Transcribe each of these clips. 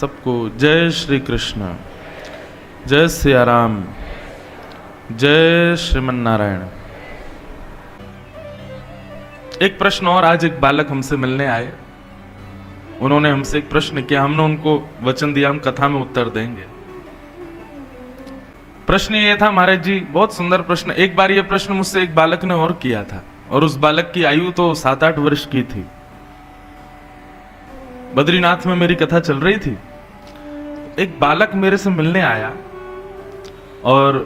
सबको जय श्री कृष्ण, जय सिया राम, जय श्रीमन नारायण। एक प्रश्न और, आज एक बालक हमसे मिलने आए। उन्होंने हमसे एक प्रश्न किया, हमने उनको वचन दिया हम कथा में उत्तर देंगे। प्रश्न ये था, महाराज जी बहुत सुंदर प्रश्न। एक बार ये प्रश्न मुझसे एक बालक ने और किया था, और उस बालक की आयु तो 7-8 वर्ष की थी। बद्रीनाथ में मेरी कथा चल रही थी, एक बालक मेरे से मिलने आया और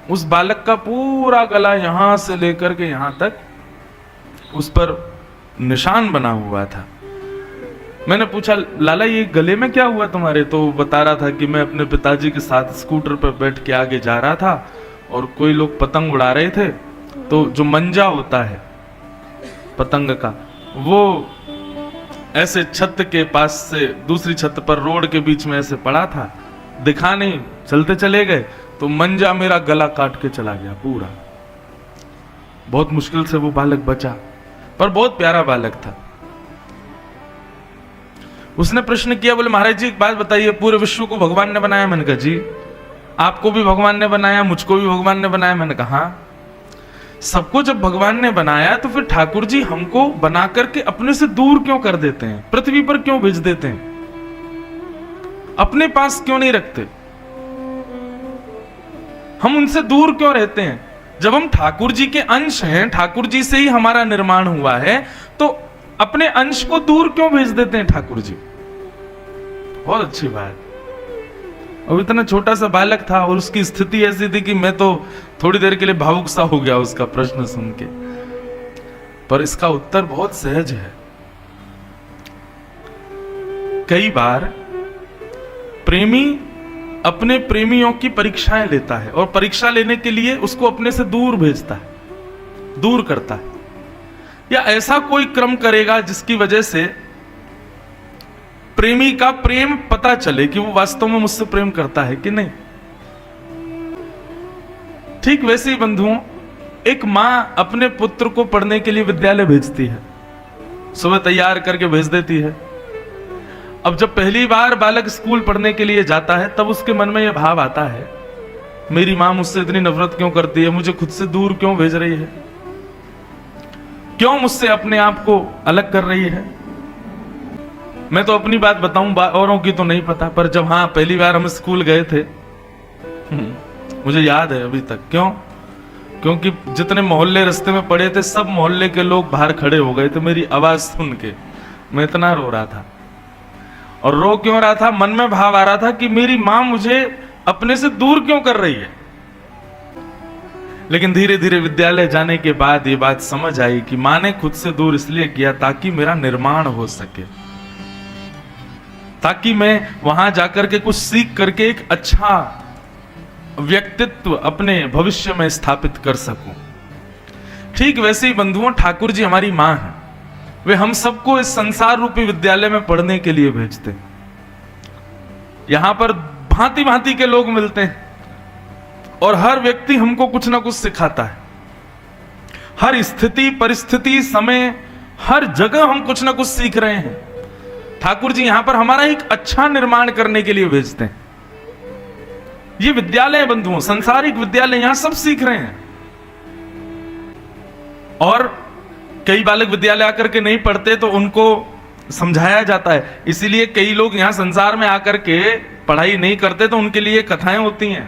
उस बालक का पूरा गला यहां से लेकर के यहां तक उस पर निशान बना हुआ था। मैंने पूछा, लाला ये गले में क्या हुआ तुम्हारे? तो वो बता रहा था कि मैं अपने पिताजी के साथ स्कूटर पर बैठ के आगे जा रहा था और कोई लोग पतंग उड़ा रहे थे, तो जो मंजा होता है पतंग का, वो ऐसे छत के पास से दूसरी छत पर रोड के बीच में ऐसे पड़ा था, दिखा नहीं, चलते चले गए तो मंजा मेरा गला काट के चला गया पूरा। बहुत मुश्किल से वो बालक बचा, पर बहुत प्यारा बालक था। उसने प्रश्न किया, बोले महाराज जी एक बात बताइए, पूरे विश्व को भगवान ने बनाया? मैंने कहा जी। आपको भी भगवान ने बनाया, मुझको भी भगवान ने बनाया? मैंने कहा हाँ। सबको जब भगवान ने बनाया तो फिर ठाकुर जी हमको बना करके अपने से दूर क्यों कर देते हैं? पृथ्वी पर क्यों भेज देते हैं? अपने पास क्यों नहीं रखते? हम उनसे दूर क्यों रहते हैं? जब हम ठाकुर जी के अंश हैं, ठाकुर जी से ही हमारा निर्माण हुआ है, तो अपने अंश को दूर क्यों भेज देते हैं ठाकुर जी? बहुत अच्छी बात। अब इतना छोटा सा बालक था और उसकी स्थिति ऐसी थी कि मैं तो थोड़ी देर के लिए भावुक सा हो गया उसका प्रश्न सुन के, पर इसका उत्तर बहुत सहज है। कई बार प्रेमी अपने प्रेमियों की परीक्षाएं लेता है और परीक्षा लेने के लिए उसको अपने से दूर भेजता है, दूर करता है, या ऐसा कोई क्रम करेगा जिसकी वजह से प्रेमी का प्रेम पता चले कि वो वास्तव में मुझसे प्रेम करता है कि नहीं। ठीक वैसे ही बंधुओं, एक मां अपने पुत्र को पढ़ने के लिए विद्यालय भेजती है, सुबह तैयार करके भेज देती है। अब जब पहली बार बालक स्कूल पढ़ने के लिए जाता है, तब उसके मन में यह भाव आता है, मेरी मां मुझसे इतनी नफरत क्यों करती है? मुझे खुद से दूर क्यों भेज रही है? क्यों मुझसे अपने आप को अलग कर रही है? मैं तो अपनी बात बताऊं, औरों की तो नहीं पता, पर जब हाँ पहली बार हम स्कूल गए थे, मुझे याद है अभी तक। क्यों? क्योंकि जितने मोहल्ले रास्ते में पड़े थे, सब मोहल्ले के लोग बाहर खड़े हो गए थे मेरी आवाज सुन के। मैं इतना रो रहा था, और रो क्यों रहा था? मन में भाव आ रहा था कि मेरी मां मुझे अपने से दूर क्यों कर रही है। लेकिन धीरे धीरे विद्यालय जाने के बाद ये बात समझ आई कि मां ने खुद से दूर इसलिए किया ताकि मेरा निर्माण हो सके, ताकि मैं वहां जाकर के कुछ सीख करके एक अच्छा व्यक्तित्व अपने भविष्य में स्थापित कर सकूं। ठीक वैसे ही बंधुओं, ठाकुर जी हमारी मां है। वे हम सबको इस संसार रूपी विद्यालय में पढ़ने के लिए भेजते हैं। यहां पर भांति भांति के लोग मिलते हैं और हर व्यक्ति हमको कुछ ना कुछ सिखाता है। हर स्थिति, परिस्थिति, समय, हर जगह हम कुछ ना कुछ सीख रहे हैं। ठाकुर जी यहां पर हमारा एक अच्छा निर्माण करने के लिए भेजते हैं। ये विद्यालय बंधुओं, संसारिक विद्यालय, यहां सब सीख रहे हैं। और कई बालक विद्यालय आकर के नहीं पढ़ते तो उनको समझाया जाता है। इसीलिए कई लोग यहां संसार में आकर के पढ़ाई नहीं करते तो उनके लिए कथाएं होती हैं।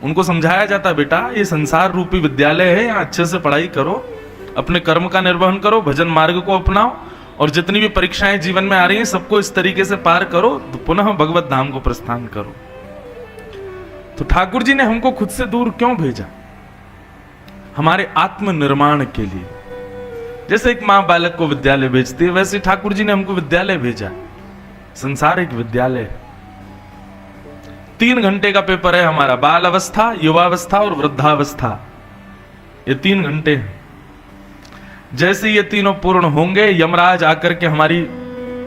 उनको समझाया जाता है, बेटा ये संसार रूपी विद्यालय है, यहां अच्छे से पढ़ाई करो, अपने कर्म का निर्वहन करो, भजन मार्ग को अपनाओ, और जितनी भी परीक्षाएं जीवन में आ रही हैं सबको इस तरीके से पार करो, तो पुनः भगवत धाम को प्रस्थान करो। तो ठाकुर जी ने हमको खुद से दूर क्यों भेजा? हमारे आत्मनिर्माण के लिए। जैसे एक मां बालक को विद्यालय भेजती है, वैसे ठाकुर जी ने हमको विद्यालय भेजा। संसार एक विद्यालय है। 3 घंटे का पेपर है हमारा, बाल अवस्था, युवावस्था और वृद्धावस्था। ये 3 घंटे हैं। जैसे ये तीनों पूर्ण होंगे, यमराज आकर के हमारी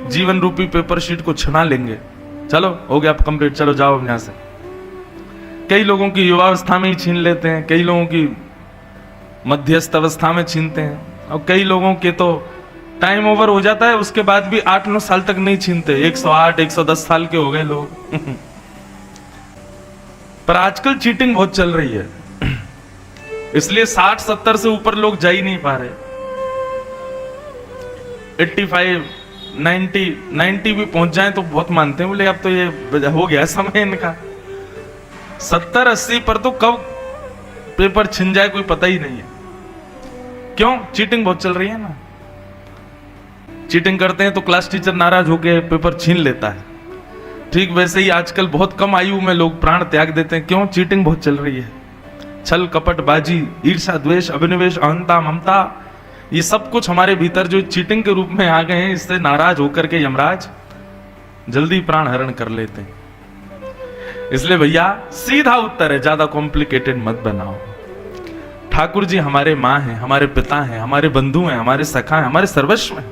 जीवन रूपी पेपर शीट को छना लेंगे। चलो हो गया कंप्लीट, चलो जाओ यहां से। कई लोगों की युवावस्था में ही छीन लेते हैं, कई लोगों की मध्यस्थ अवस्था में छीनते हैं, और कई लोगों के तो टाइम ओवर हो जाता है, उसके बाद भी 8-9 साल तक नहीं छीनते। 108 110 साल के हो गए लोग। पर आजकल चीटिंग बहुत चल रही है, इसलिए 60-70 से ऊपर लोग जा ही नहीं पा रहे। 85 90 भी पहुंच जाए तो बहुत मानते हैं, बोले अब तो ये हो गया समय इनका। 70-80 पर तो कब पेपर छिन जाए कोई पता ही नहीं है। क्यों? चीटिंग बहुत चल रही है ना। चीटिंग करते हैं तो क्लास टीचर नाराज होकर पेपर छीन लेता है। ठीक वैसे ही आजकल बहुत कम आयु में लोग प्राण त्याग देते हैं। क्यों? चीटिंग बहुत चल रही है। छल कपट बाजी ईर्ष्या द्वेष अभिनिवेश अहंता ममता, ये सब कुछ हमारे भीतर जो चीटिंग के रूप में आ गए हैं, इससे नाराज होकर के यमराज जल्दी प्राण हरण कर लेते हैं। इसलिए भैया सीधा उत्तर है, ज्यादा कॉम्प्लिकेटेड मत बनाओ। ठाकुर जी हमारे माँ हैं, हमारे पिता हैं, हमारे बंधु हैं, हमारे सखा हैं, हमारे सर्वस्व हैं,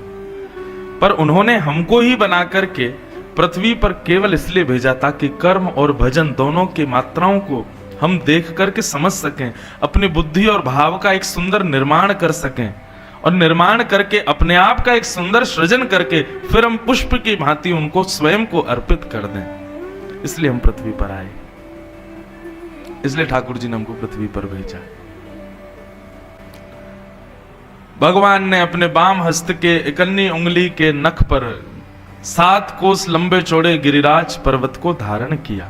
पर उन्होंने हमको ही बना करके पृथ्वी पर केवल इसलिए भेजा ताकि कर्म और भजन दोनों की मात्राओं को हम देख करके समझ सकें, अपनी बुद्धि और भाव का एक सुंदर निर्माण कर सकें, और निर्माण करके अपने आप का एक सुंदर सृजन करके फिर हम पुष्प की भांति उनको स्वयं को अर्पित कर दें। इसलिए हम पृथ्वी पर आए, इसलिए ठाकुर जी ने हमको पृथ्वी पर भेजा। भगवान ने अपने बाम हस्त के इकन्नी उंगली के नख पर 7 कोस लंबे चौड़े गिरिराज पर्वत को धारण किया।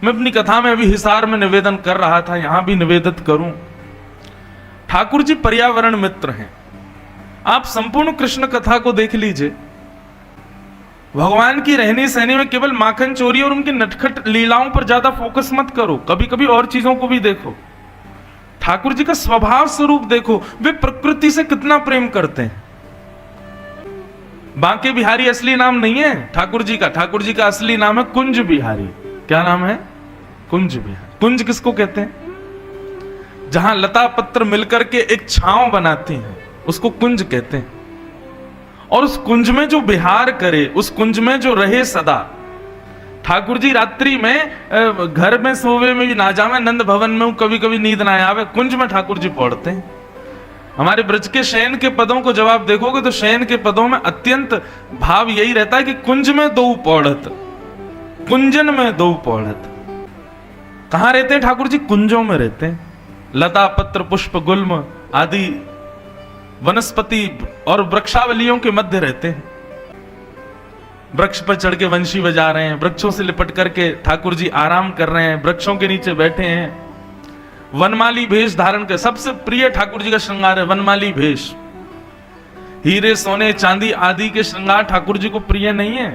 मैं अपनी कथा में अभी हिसार में निवेदन कर रहा था, यहां भी निवेदित करूं। ठाकुर जी पर्यावरण मित्र हैं। आप संपूर्ण कृष्ण कथा को देख लीजिए, भगवान की रहनी सहनी में केवल माखन चोरी और उनकी नटखट लीलाओं पर ज्यादा फोकस मत करो, कभी कभी और चीजों को भी देखो। ठाकुर जी का स्वभाव स्वरूप देखो, वे प्रकृति से कितना प्रेम करते हैं। बांके बिहारी असली नाम नहीं है ठाकुर जी का, ठाकुर जी का असली नाम है कुंज बिहारी। क्या नाम है? कुंज बिहारी। कुंज किसको कहते हैं? जहां लता पत्र मिलकर के एक छांव बनाती हैं, उसको कुंज कहते हैं। और उस कुंज में जो विहार करे, उस कुंज में जो रहे सदा। ठाकुर जी रात्रि में घर में सोवे में भी ना जावे, नंद भवन में कभी कभी नींद ना आवे, कुंज में ठाकुर जी पढ़ते हैं। हमारे ब्रज के शयन के पदों को जब आप देखोगे तो शयन के पदों में अत्यंत भाव यही रहता है कि कुंज में दो पौड़त, कुंजन में दो पौड़त। कहां रहते हैं ठाकुर जी? कुंजों में रहते हैं। लता पत्र पुष्प गुल्म आदि वनस्पति और वृक्षावलियों के मध्य रहते हैं। वृक्ष पर चढ़ के वंशी बजा रहे हैं, वृक्षों से लिपट करके ठाकुर जी आराम कर रहे हैं, वृक्षों के नीचे बैठे हैं। वनमाली भेष धारण कर, सबसे प्रिय ठाकुर जी का श्रृंगार है वनमाली भेष। हीरे सोने चांदी आदि के श्रृंगार ठाकुर जी को प्रिय नहीं है।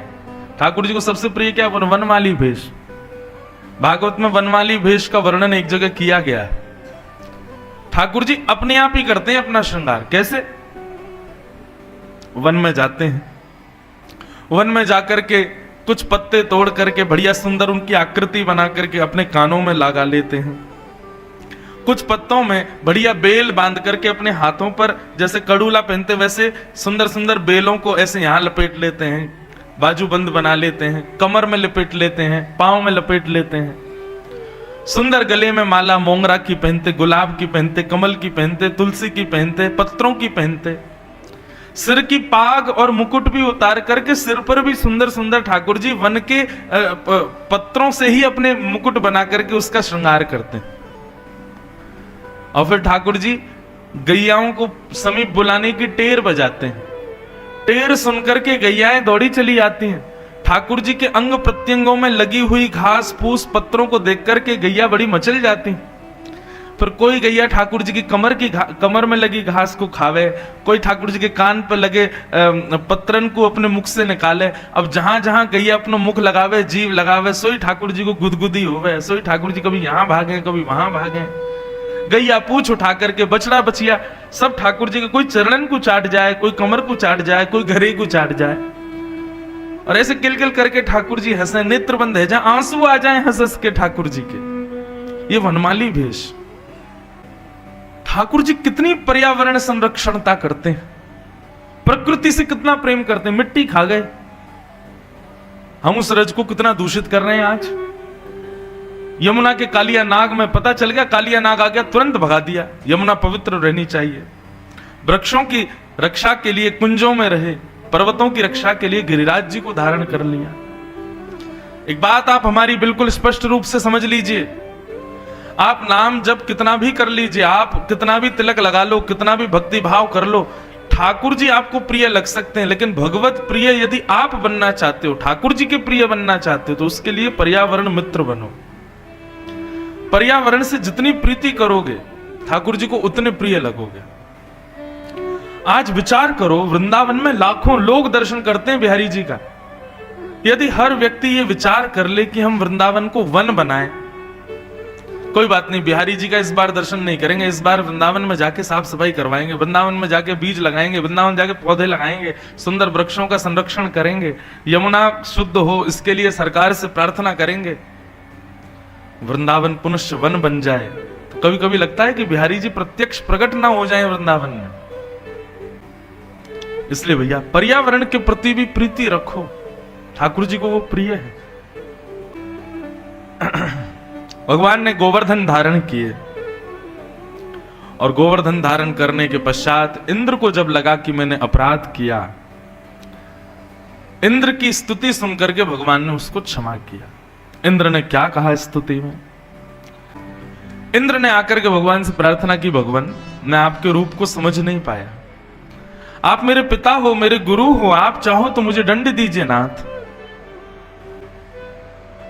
ठाकुर जी को सबसे प्रिय क्या? वनमाली भेष। भागवत में वनमाली भेष का वर्णन एक जगह किया गया है। ठाकुर जी अपने आप ही करते हैं अपना श्रृंगार। कैसे? वन में जाते हैं, वन में जाकर के कुछ पत्ते तोड़ करके बढ़िया सुंदर उनकी आकृति बना करके अपने कानों में लगा लेते हैं। कुछ पत्तों में बढ़िया बेल बांध करके अपने हाथों पर, जैसे कड़ूला पहनते वैसे सुंदर सुंदर बेलों को ऐसे यहां लपेट लेते हैं, बाजूबंद बना लेते हैं, कमर में लपेट लेते हैं, पांव में लपेट लेते हैं। सुंदर गले में माला मोंगरा की पहनते, गुलाब की पहनते, कमल की पहनते, तुलसी की पहनते, पत्रों की पहनते। सिर की पाग और मुकुट भी उतार करके सिर पर भी सुंदर सुंदर ठाकुर जी वन के पत्रों से ही अपने मुकुट बना करके उसका श्रृंगार करते हैं। और फिर ठाकुर जी गैयाओं को समीप बुलाने की टेर बजाते हैं। टेर सुनकर के गैयाएं दौड़ी चली आती हैं। ठाकुर जी के अंग प्रत्यंगों में लगी हुई घास फूस पत्रों को देख करके गैया बड़ी मचल जाती। फिर कोई गैया ठाकुर जी की कमर में लगी घास को खावे, कोई ठाकुर जी के कान पर लगे पत्रन को अपने मुख से निकाले। अब जहां जहां गैया अपना मुख लगावे, जीव लगावे, सोई ठाकुर जी को गुदगुदी होवे, सोई ठाकुर जी कभी यहां भागे कभी वहां भागे। गैया पूछ उठा करके बछड़ा बछिया सब ठाकुर जी के कोई चरणन को चाट जाए, कोई कमर को चाट जाए, कोई घरे को चाट जाए। और ऐसे किलकिल करके ठाकुर जी हंसे, नेत्र बंद है जाए, आंसू आ जाए हंस हंस के ठाकुर जी के। ये वनमाली भेष। ठाकुर जी कितनी पर्यावरण संरक्षणता करते हैं, प्रकृति से कितना प्रेम करते हैं। मिट्टी खा गए, हम उस रज को कितना दूषित कर रहे हैं आज। यमुना के कालिया नाग में पता चल गया, कालिया नाग आ गया तुरंत भगा दिया। यमुना पवित्र रहनी चाहिए। वृक्षों की रक्षा के लिए कुंजों में रहे, पर्वतों की रक्षा के लिए गिरिराज जी को धारण कर लिया। एक बात आप हमारी बिल्कुल स्पष्ट रूप से समझ लीजिए, आप नाम जब कितना भी कर लीजिए, आप कितना भी तिलक लगा लो, कितना भी भक्ति भाव कर लो, ठाकुर जी आपको प्रिय लग सकते हैं, लेकिन भगवत प्रिय यदि आप बनना चाहते हो, ठाकुर जी के प्रिय बनना चाहते हो, तो उसके लिए पर्यावरण मित्र बनो। पर्यावरण से जितनी प्रीति करोगे ठाकुर जी को उतने प्रिय लगोगे। आज विचार करो, वृंदावन में लाखों लोग दर्शन करते हैं बिहारी जी का। यदि हर व्यक्ति ये विचार कर ले कि हम वृंदावन को वन बनाएं, कोई बात नहीं, बिहारी जी का इस बार दर्शन नहीं करेंगे, इस बार वृंदावन में जाके साफ सफाई करवाएंगे, वृंदावन में जाके बीज लगाएंगे, वृंदावन जाके पौधे लगाएंगे, सुंदर वृक्षों का संरक्षण करेंगे, यमुना शुद्ध हो इसके लिए सरकार से प्रार्थना करेंगे, वृंदावन पुनश्च वन बन जाए। तो कभी कभी लगता है कि बिहारी जी प्रत्यक्ष प्रकट ना हो जाए वृंदावन में। इसलिए भैया पर्यावरण के प्रति भी प्रीति रखो, ठाकुर जी को वो प्रिय है। भगवान ने गोवर्धन धारण किए और गोवर्धन धारण करने के पश्चात इंद्र को जब लगा कि मैंने अपराध किया, इंद्र की स्तुति सुनकर के भगवान ने उसको क्षमा किया। इंद्र ने क्या कहा स्तुति में? इंद्र ने आकर के भगवान से प्रार्थना की, भगवान मैं आपके रूप को समझ नहीं पाया, आप मेरे पिता हो, मेरे गुरु हो, आप चाहो तो मुझे दंड दीजिए नाथ।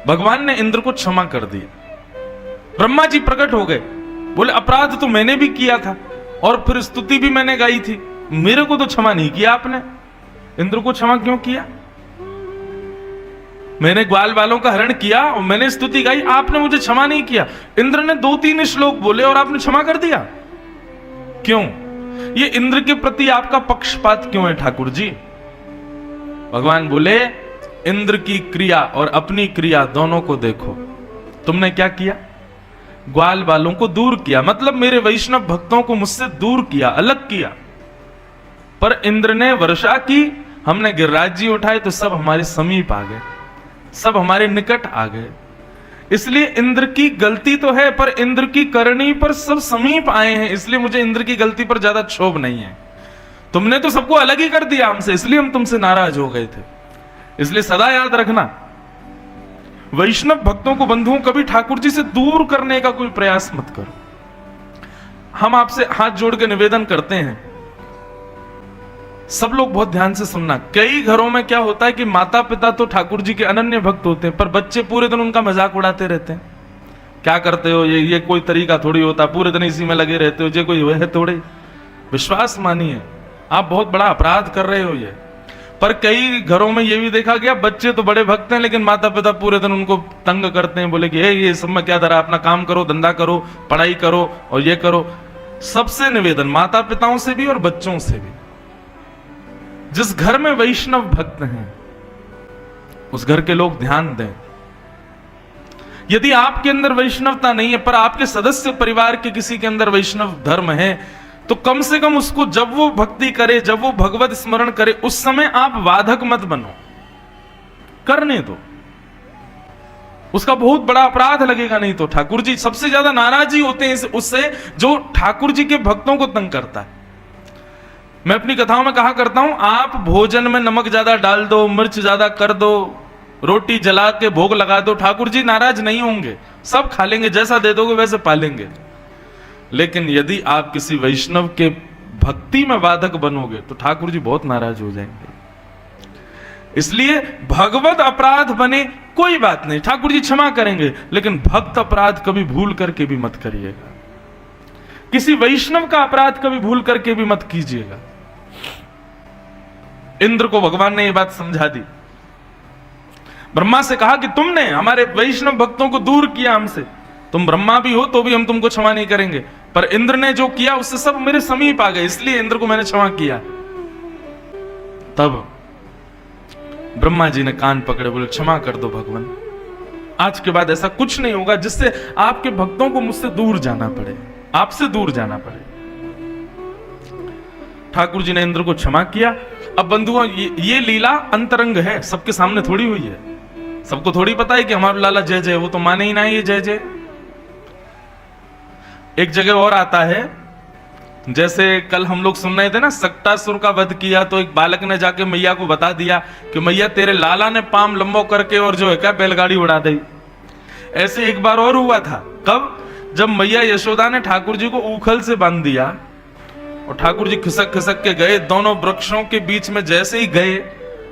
भगवान ने इंद्र को क्षमा कर दिया। ब्रह्मा जी प्रकट हो गए, बोले अपराध तो मैंने भी किया था और फिर स्तुति भी मैंने गाई थी, मेरे को तो क्षमा नहीं किया आपने, इंद्र को क्षमा क्यों किया? मैंने ग्वाल बालों का हरण किया और मैंने स्तुति गाई, आपने मुझे क्षमा नहीं किया। इंद्र ने 2-3 श्लोक बोले और आपने क्षमा कर दिया, क्यों? ये इंद्र के प्रति आपका पक्षपात क्यों है ठाकुर जी? भगवान बोले इंद्र की क्रिया और अपनी क्रिया दोनों को देखो। तुमने क्या किया? ग्वाल बालों को दूर किया, मतलब मेरे वैष्णव भक्तों को मुझसे दूर किया, अलग किया। पर इंद्र ने वर्षा की, हमने गिरिराज जी उठाए तो सब हमारे समीप आ गए, सब हमारे निकट आ गए। इसलिए इंद्र की गलती तो है, पर इंद्र की करनी पर सब समीप आए हैं, इसलिए मुझे इंद्र की गलती पर ज्यादा क्षोभ नहीं है। तुमने तो सबको अलग ही कर दिया हमसे, इसलिए हम तुमसे नाराज हो गए थे। इसलिए सदा याद रखना, वैष्णव भक्तों को, बंधुओं, कभी ठाकुर जी से दूर करने का कोई प्रयास मत करो। हम आपसे हाथ जोड़ के निवेदन करते हैं, सब लोग बहुत ध्यान से सुनना। कई घरों में क्या होता है कि माता पिता तो ठाकुर जी के अनन्य भक्त होते हैं, पर बच्चे पूरे दिन उनका मजाक उड़ाते रहते हैं। क्या करते हो, ये कोई तरीका थोड़ी होता, पूरे दिन इसी में लगे रहते हो, ये कोई है थोड़े। विश्वास मानिए, आप बहुत बड़ा अपराध कर रहे हो ये। पर कई घरों में ये भी देखा गया, बच्चे तो बड़े भक्त हैं लेकिन माता पिता पूरे दिन उनको तंग करते हैं, बोले कि ये सब में क्या धरा, अपना काम करो, धंधा करो, पढ़ाई करो और ये करो। सबसे निवेदन, माता पिताओं से भी और बच्चों से भी, जिस घर में वैष्णव भक्त हैं उस घर के लोग ध्यान दें। यदि आपके अंदर वैष्णवता नहीं है पर आपके सदस्य परिवार के किसी के अंदर वैष्णव धर्म है, तो कम से कम उसको जब वो भक्ति करे, जब वो भगवत स्मरण करे, उस समय आप वादक मत बनो, करने दो। उसका बहुत बड़ा अपराध लगेगा। नहीं तो ठाकुर जी सबसे ज्यादा नाराज ही होते हैं उससे जो ठाकुर जी के भक्तों को तंग करता है। मैं अपनी कथाओं में कहा करता हूं, आप भोजन में नमक ज्यादा डाल दो, मिर्च ज्यादा कर दो, रोटी जला के भोग लगा दो, ठाकुर जी नाराज नहीं होंगे, सब खा लेंगे, जैसा दे दोगे वैसे पालेंगे। लेकिन यदि आप किसी वैष्णव के भक्ति में बाधक बनोगे तो ठाकुर जी बहुत नाराज हो जाएंगे। इसलिए भगवत अपराध बने कोई बात नहीं, ठाकुर जी क्षमा करेंगे, लेकिन भक्त अपराध कभी भूल करके भी मत करिएगा। किसी वैष्णव का अपराध कभी भूल करके भी मत कीजिएगा। इंद्र को भगवान ने यह बात समझा दी। ब्रह्मा से कहा कि तुमने हमारे वैष्णव भक्तों को दूर किया हमसे, तुम ब्रह्मा भी हो तो भी हम तुमको क्षमा नहीं करेंगे, पर इंद्र ने जो किया उससे सब मेरे समीप आ गए, इसलिए इंद्र को मैंने क्षमा किया। तब ब्रह्मा जी ने कान पकड़े, बोले क्षमा कर दो भगवान, आज के बाद ऐसा कुछ नहीं होगा जिससे आपके भक्तों को मुझसे दूर जाना पड़े, आपसे दूर जाना पड़े। ठाकुर जी ने इंद्र को क्षमा किया। अब बंधुओं, ये लीला अंतरंग है, सबके सामने थोड़ी हुई है। सबको थोड़ी पता है कि हमारा लाला जय जय, वो तो माने ही ना ये जय जय। एक जगह और आता है जैसे कल हम लोग सुन रहे थे ना, सक्टासुर का वध किया तो एक बालक ने जाके मैया को बता दिया कि मैया तेरे लाला ने पाम लंबो करके और जो है क्या बैलगाड़ी उड़ा दी। ऐसे एक बार और हुआ था। कब? जब मैया यशोदा ने ठाकुर जी को उखल से बांध दिया और ठाकुर जी खिसक खिसक के गए, दोनों वृक्षों के बीच में जैसे ही गए,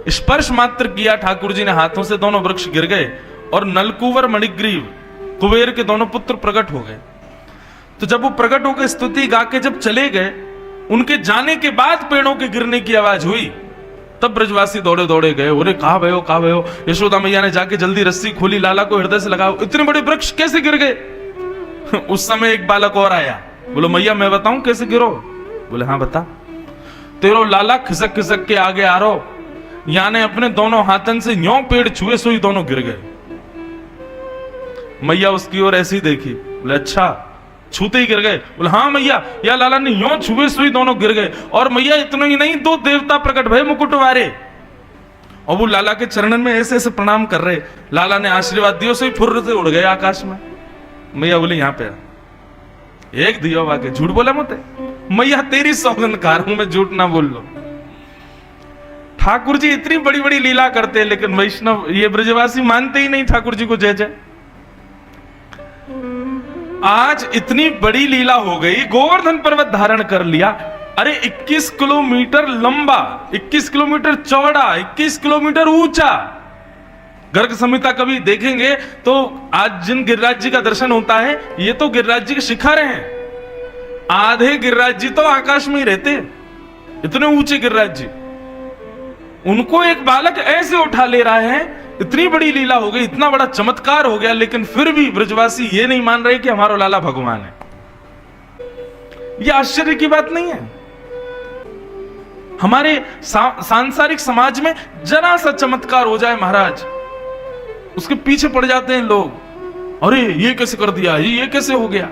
स्पर्श मात्र किया ठाकुर जी ने हाथों से, दोनों वृक्ष गिर गए और नलकुवर मणिग्रीव कुबेर के दोनों पुत्र प्रकट हो गए। तो जब वो प्रकट होकर स्तुति गा के जब चले गए, उनके जाने के बाद पेड़ों के गिरने की आवाज हुई, तब ब्रजवासी दौड़े दौड़े गए। अरे कहां भयो कहां भयो। यशोदा मैया ने जाके जल्दी रस्सी खोली, लाला को हृदय से लगाओ, इतने बड़े वृक्ष कैसे गिर गए। उस समय एक बालक और आया, बोलो मैया मैं बताऊं कैसे गिरो। बोले हाँ बता। तेरो लाला खिसक खिसक के आगे आ रहो, याने अपने दोनों हाथन से न्यों पेड़ छुए सोई दोनों गिर गए। मैया उसकी ओर ऐसी देखी, बोले अच्छा छूते ही गिर गए। बोले हाँ मैया, या लाला ने यूं छुए सुई दोनों गिर गए। और मैया इतना ही नहीं, दो देवता प्रकट भय मुकुट वारे, और वो लाला के चरणन में ऐसे ऐसे प्रणाम कर रहे। लाला ने आशीर्वाद दियो, से फुर्र से उड़ गए आकाश में। मैया बोले यहाँ पे एक दियो वाके, झूठ बोला मत। मैया तेरी सौगंधकार हूं मैं, झूठ ना बोल लो। ठाकुर जी इतनी बड़ी बड़ी लीला करते हैं, लेकिन वैष्णव ये ब्रजवासी मानते ही नहीं ठाकुर जी को जय जय। आज इतनी बड़ी लीला हो गई, गोवर्धन पर्वत धारण कर लिया। अरे 21 किलोमीटर लंबा, 21 किलोमीटर चौड़ा, 21 किलोमीटर ऊंचा। गर्ग संहिता कभी देखेंगे तो आज जिन गिरिराज जी का दर्शन होता है, ये तो गिरिराज जी के शिखर हैं। आधे गिरिराज जी तो आकाश में ही रहते, इतने ऊंचे गिरिराज जी। उनको एक बालक ऐसे उठा ले रहा है। इतनी बड़ी लीला हो गई, इतना बड़ा चमत्कार हो गया, लेकिन फिर भी ब्रजवासी ये नहीं मान रहे कि हमारा लाला भगवान है। ये आश्चर्य की बात नहीं है। हमारे सांसारिक समाज में जरा सा चमत्कार हो जाए महाराज, उसके पीछे पड़ जाते हैं लोग। अरे ये कैसे कर दिया, ये कैसे हो गया।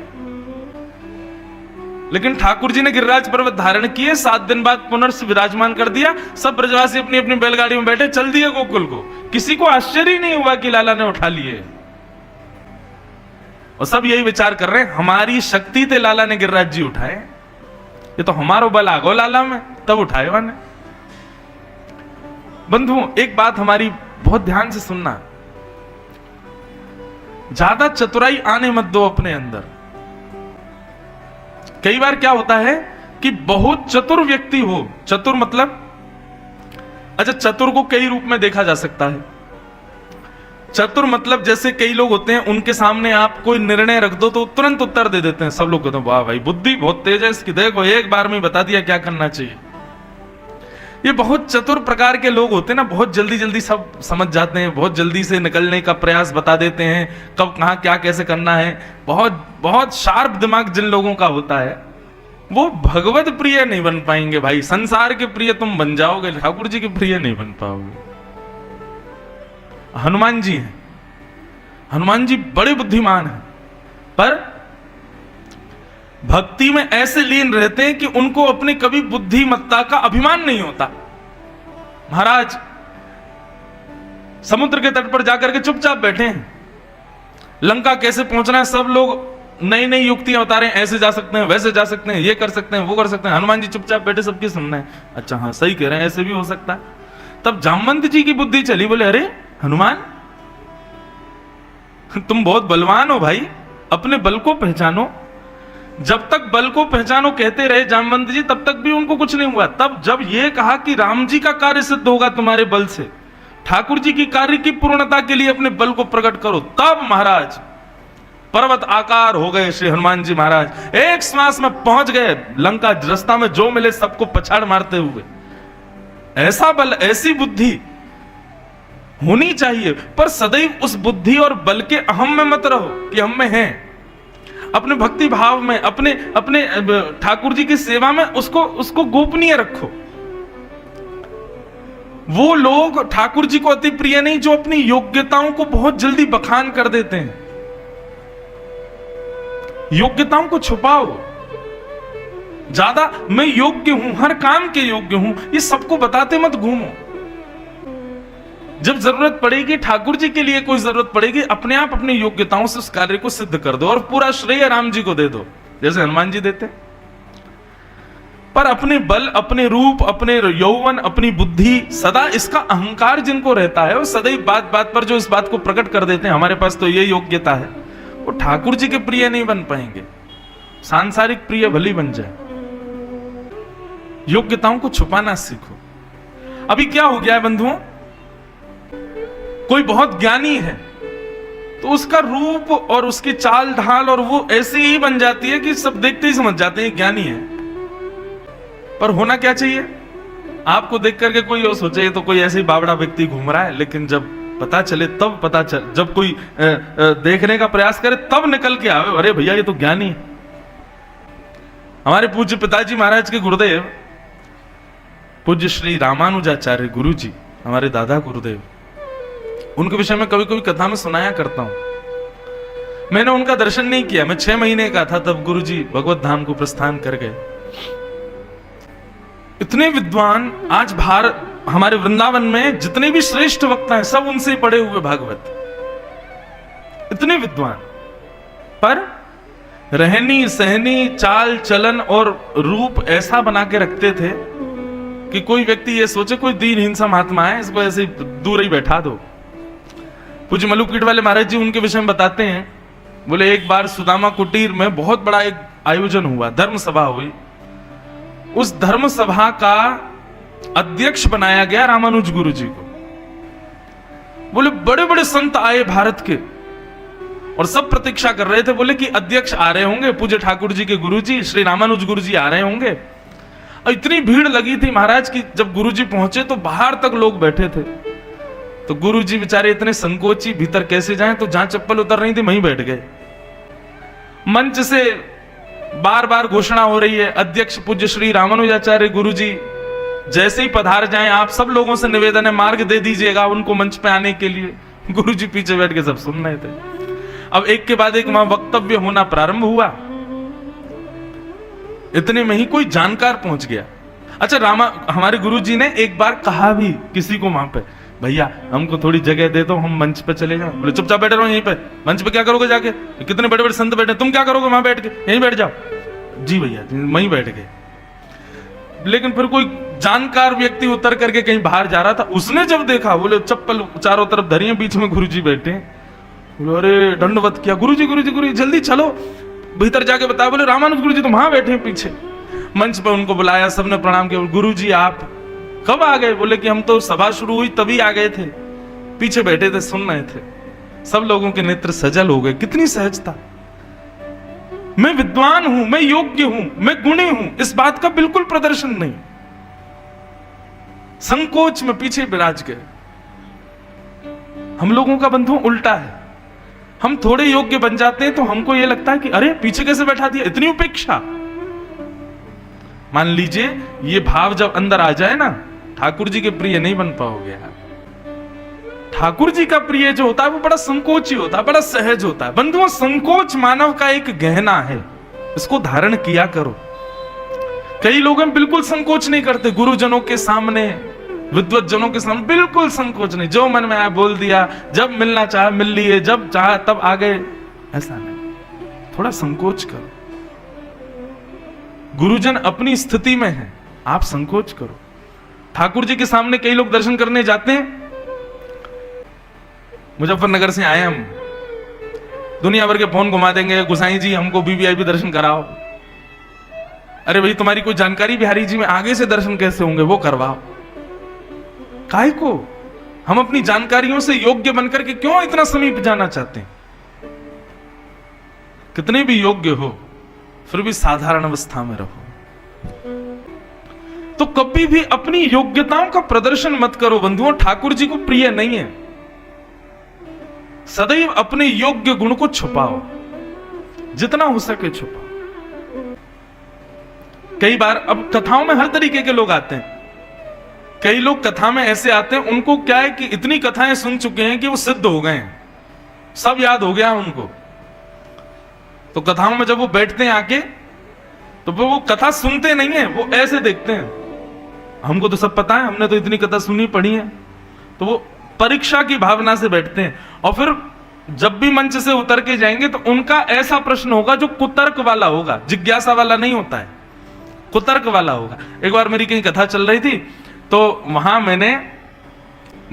लेकिन ठाकुर जी ने गिरिराज पर्वत धारण किए, 7 दिन बाद पुनर्स विराजमान कर दिया। सब ब्रजवासी अपनी अपनी बैलगाड़ी में बैठे चल दिए गोकुल को। किसी को आश्चर्य ही नहीं हुआ कि लाला ने उठा लिए। और सब यही विचार कर रहे हैं, हमारी शक्ति थे लाला ने गिरिराज जी उठाए, ये तो हमारो बल आगो लाला में, तब उठाए वाने। बंधुओं एक बात हमारी बहुत ध्यान से सुनना, ज्यादा चतुराई आने मत दो अपने अंदर। कई बार क्या होता है कि बहुत चतुर व्यक्ति हो, चतुर मतलब, अच्छा चतुर को कई रूप में देखा जा सकता है। चतुर मतलब जैसे कई लोग होते हैं, उनके सामने आप कोई निर्णय रख दो तो तुरंत उत्तर दे देते हैं। सब लोग कहते हैं वाह भाई बुद्धि बहुत तेज है इसकी, देखो एक बार में बता दिया क्या करना चाहिए। ये बहुत चतुर प्रकार के लोग होते हैं ना, बहुत जल्दी जल्दी सब समझ जाते हैं, बहुत जल्दी से निकलने का प्रयास बता देते हैं, कब कहां क्या कैसे करना है। बहुत बहुत शार्प दिमाग जिन लोगों का होता है, वो भगवत प्रिय नहीं बन पाएंगे भाई। संसार के प्रिय तुम बन जाओगे, ठाकुर जी के प्रिय नहीं बन पाओगे। हनुमान जी हैं, हनुमान जी बड़े बुद्धिमान हैं, पर भक्ति में ऐसे लीन रहते हैं कि उनको अपने कभी बुद्धिमत्ता का अभिमान नहीं होता। महाराज समुद्र के तट पर जाकर के चुपचाप बैठे हैं, लंका कैसे पहुंचना है सब लोग नई नई युक्तियां बता रहे हैं, ऐसे जा सकते हैं, वैसे जा सकते हैं, ये कर सकते हैं, वो कर सकते हैं। हनुमान जी चुपचाप बैठे, सबकी सुनना है। अच्छा हाँ सही कह रहे हैं, ऐसे भी हो सकता है। तब जामवंत जी की बुद्धि चली, बोले अरे हनुमान तुम बहुत बलवान हो भाई, अपने बल को पहचानो। जब तक बल को पहचानो कहते रहे जामवंत जी, तब तक भी उनको कुछ नहीं हुआ। तब जब ये कहा कि राम जी का कार्य सिद्ध होगा तुम्हारे बल से, ठाकुर जी की कार्य की पूर्णता के लिए अपने बल को प्रकट करो, तब महाराज पर्वत आकार हो गए श्री हनुमान जी महाराज। एक श्वास में पहुंच गए लंका, रास्ता में जो मिले सबको पछाड़ मारते हुए। ऐसा बल, ऐसी बुद्धि होनी चाहिए, पर सदैव उस बुद्धि और बल के अहम में मत रहो कि हम में हैं। अपने भक्ति भाव में, अपने अपने ठाकुर जी की सेवा में उसको गोपनीय रखो। वो लोग ठाकुर जी को अति प्रिय नहीं जो अपनी योग्यताओं को बहुत जल्दी बखान कर देते हैं। योग्यताओं को छुपाओ, ज्यादा मैं योग्य हूं, हर काम के योग्य हूं, ये सबको बताते मत घूमो। जब जरूरत पड़ेगी, ठाकुर जी के लिए कोई जरूरत पड़ेगी, अपने आप अपनी योग्यताओं से उस कार्य को सिद्ध कर दो और पूरा श्रेय राम जी को दे दो, जैसे हनुमान जी देते। पर अपने बल, अपने रूप, अपने यौवन, अपनी बुद्धि, सदा इसका अहंकार जिनको रहता है, वो सदैव बात बात पर जो इस बात को प्रकट कर देते हैं हमारे पास तो ये योग्यता है, वो ठाकुर जी के प्रिय नहीं बन पाएंगे। सांसारिक प्रिय भली बन जाए। योग्यताओं को छुपाना सीखो। अभी क्या हो गया है बंधुओं, कोई बहुत ज्ञानी है तो उसका रूप और उसकी चाल ढाल और वो ऐसी ही बन जाती है कि सब देखते ही समझ जाते हैं ज्ञानी है। पर होना क्या चाहिए, आपको देख करके कोई और सोचे तो कोई ऐसे ही बावड़ा व्यक्ति घूम रहा है, लेकिन जब पता चले तब पता चल, जब कोई देखने का प्रयास करे तब निकल के आवे, अरे भैया ये तो ज्ञानी है। हमारे पूज्य पिताजी महाराज के गुरुदेव पूज्य श्री रामानुजाचार्य गुरु जी, हमारे दादा गुरुदेव, उनके विषय में कभी कभी कथा में सुनाया करता हूं। मैंने उनका दर्शन नहीं किया, मैं 6 महीने का था तब गुरु जी भगवत धाम को प्रस्थान कर गए। इतने विद्वान, आज भारत हमारे वृंदावन में जितने भी श्रेष्ठ वक्ता हैं सब उनसे ही पढ़े हुए भागवत, इतने विद्वान, पर रहनी सहनी, चाल चलन और रूप ऐसा बना के रखते थे कि कोई व्यक्ति ये सोचे कोई दीनहीन सा महात्मा है, इसको ऐसे दूर ही बैठा दो। पूज्य मलुकपीठ वाले महाराज जी उनके विषय में बताते हैं, बोले एक बार सुदामा कुटीर में बहुत बड़ा एक आयोजन हुआ, धर्म सभा हुई। उस धर्म सभा का अध्यक्ष बनाया गया रामानुज गुरु जी को। बोले बड़े बड़े संत आए भारत के और सब प्रतीक्षा कर रहे थे, बोले कि अध्यक्ष आ रहे होंगे, पूज्य ठाकुर जी के गुरु जी श्री रामानुज गुरु जी आ रहे होंगे। और इतनी भीड़ लगी थी महाराज की, जब गुरु जी पहुंचे तो बाहर तक लोग बैठे थे। तो गुरु जी बेचारे इतने संकोची, भीतर कैसे जाएं, तो जहां चप्पल उतर रही थी वहीं बैठ गए। मंच से बार बार घोषणा हो रही है, अध्यक्ष पूज्य श्री रामानुजाचार्य गुरु जी जैसे ही पधार जाएं, आप सब लोगों से निवेदन है मार्ग दे दीजिएगा उनको मंच पे आने के लिए। गुरु जी पीछे बैठ के सब सुन रहे थे। अब एक के बाद एक वहां वक्तव्य होना प्रारंभ हुआ। इतने में ही कोई जानकार पहुंच गया। अच्छा, हमारे गुरु जी ने एक बार कहा भी किसी को वहां पे, भैया हमको थोड़ी जगह दे दो, हम मंच पे चले जाओ। बोले चुपचाप बैठे रहो यहीं पे, मंच पे क्या करोगे जाके, कितने बड़े बड़े संत बैठे, तुम क्या करोगे वहां बैठ के, यहीं बैठ जाओ। जी भैया, वहीं बैठ गए। लेकिन फिर कोई जानकार व्यक्ति उतर करके कहीं बाहर जा रहा था, उसने जब देखा, बोले चप्पल चारों तरफ धरी है, बीच में गुरु जी बैठे। बोले अरे दंडवत किया, गुरु जी जल्दी चलो भीतर जाके बताया। बोले रामानुज गुरु जी तो वहां बैठे हैं पीछे। मंच पर उनको बुलाया, सबने प्रणाम किया। गुरु जी आप कब आ गए? बोले कि हम तो सभा शुरू हुई तभी आ गए थे, पीछे बैठे थे सुन रहे थे। सब लोगों के नेत्र सजल हो गए। कितनी सहजता, मैं विद्वान हूं, मैं योग्य हूं, मैं गुणी हूं, इस बात का बिल्कुल प्रदर्शन नहीं। संकोच में पीछे विराज गए। हम लोगों का बंधु उल्टा है, हम थोड़े योग्य बन जाते हैं तो हमको यह लगता है कि अरे पीछे कैसे बैठा दिया, इतनी उपेक्षा। मान लीजिए ये भाव जब अंदर आ जाए ना, ठाकुर जी के प्रिय नहीं बन पाओगे यार। ठाकुर जी का प्रिय जो होता है वो बड़ा संकोची होता है, बड़ा सहज होता है। बंधुओं, संकोच मानव का एक गहना है, इसको धारण किया करो। कई लोग हम बिल्कुल संकोच नहीं करते, गुरुजनों के सामने, विद्वत जनों के सामने बिल्कुल संकोच नहीं, जो मन में आया बोल दिया, जब मिलना चाहा मिल लिए, जब चाहा तब आ गए, ऐसा नहीं। थोड़ा संकोच करो। गुरुजन अपनी स्थिति में है, आप संकोच करो। ठाकुर जी के सामने कई लोग दर्शन करने जाते हैं। मुजफ्फरनगर से आए हम, दुनिया भर के फोन घुमा देंगे, गोसाई जी हमको वीवीआईपी दर्शन कराओ। अरे भाई तुम्हारी कोई जानकारी बिहारी जी में आगे से दर्शन कैसे होंगे, वो करवाओ। काहे को हम अपनी जानकारियों से योग्य बनकर के क्यों इतना समीप जाना चाहते हैं? कितने भी योग्य हो फिर भी साधारण अवस्था में रहो। तो कभी भी अपनी योग्यताओं का प्रदर्शन मत करो बंधुओं, ठाकुर जी को प्रिय नहीं है। सदैव अपने योग्य गुण को छुपाओ, जितना हो सके छुपाओ। कई बार अब कथाओं में हर तरीके के लोग आते हैं। कई लोग कथा में ऐसे आते हैं, उनको क्या है कि इतनी कथाएं सुन चुके हैं कि वो सिद्ध हो गए हैं, सब याद हो गया उनको। तो कथाओं में जब वो बैठते हैं आके, तो वो कथा सुनते नहीं है, वो ऐसे देखते हैं, हमको तो सब पता है, हमने तो इतनी कथा सुनी पढ़ी है। तो वो परीक्षा की भावना से बैठते हैं। और फिर जब भी मंच से उतर के जाएंगे तो उनका ऐसा प्रश्न होगा जो कुतर्क वाला होगा, जिज्ञासा वाला नहीं होता है। कुतर्क वाला होगा। एक बार मेरी कहीं कथा चल रही थी, तो वहां मैंने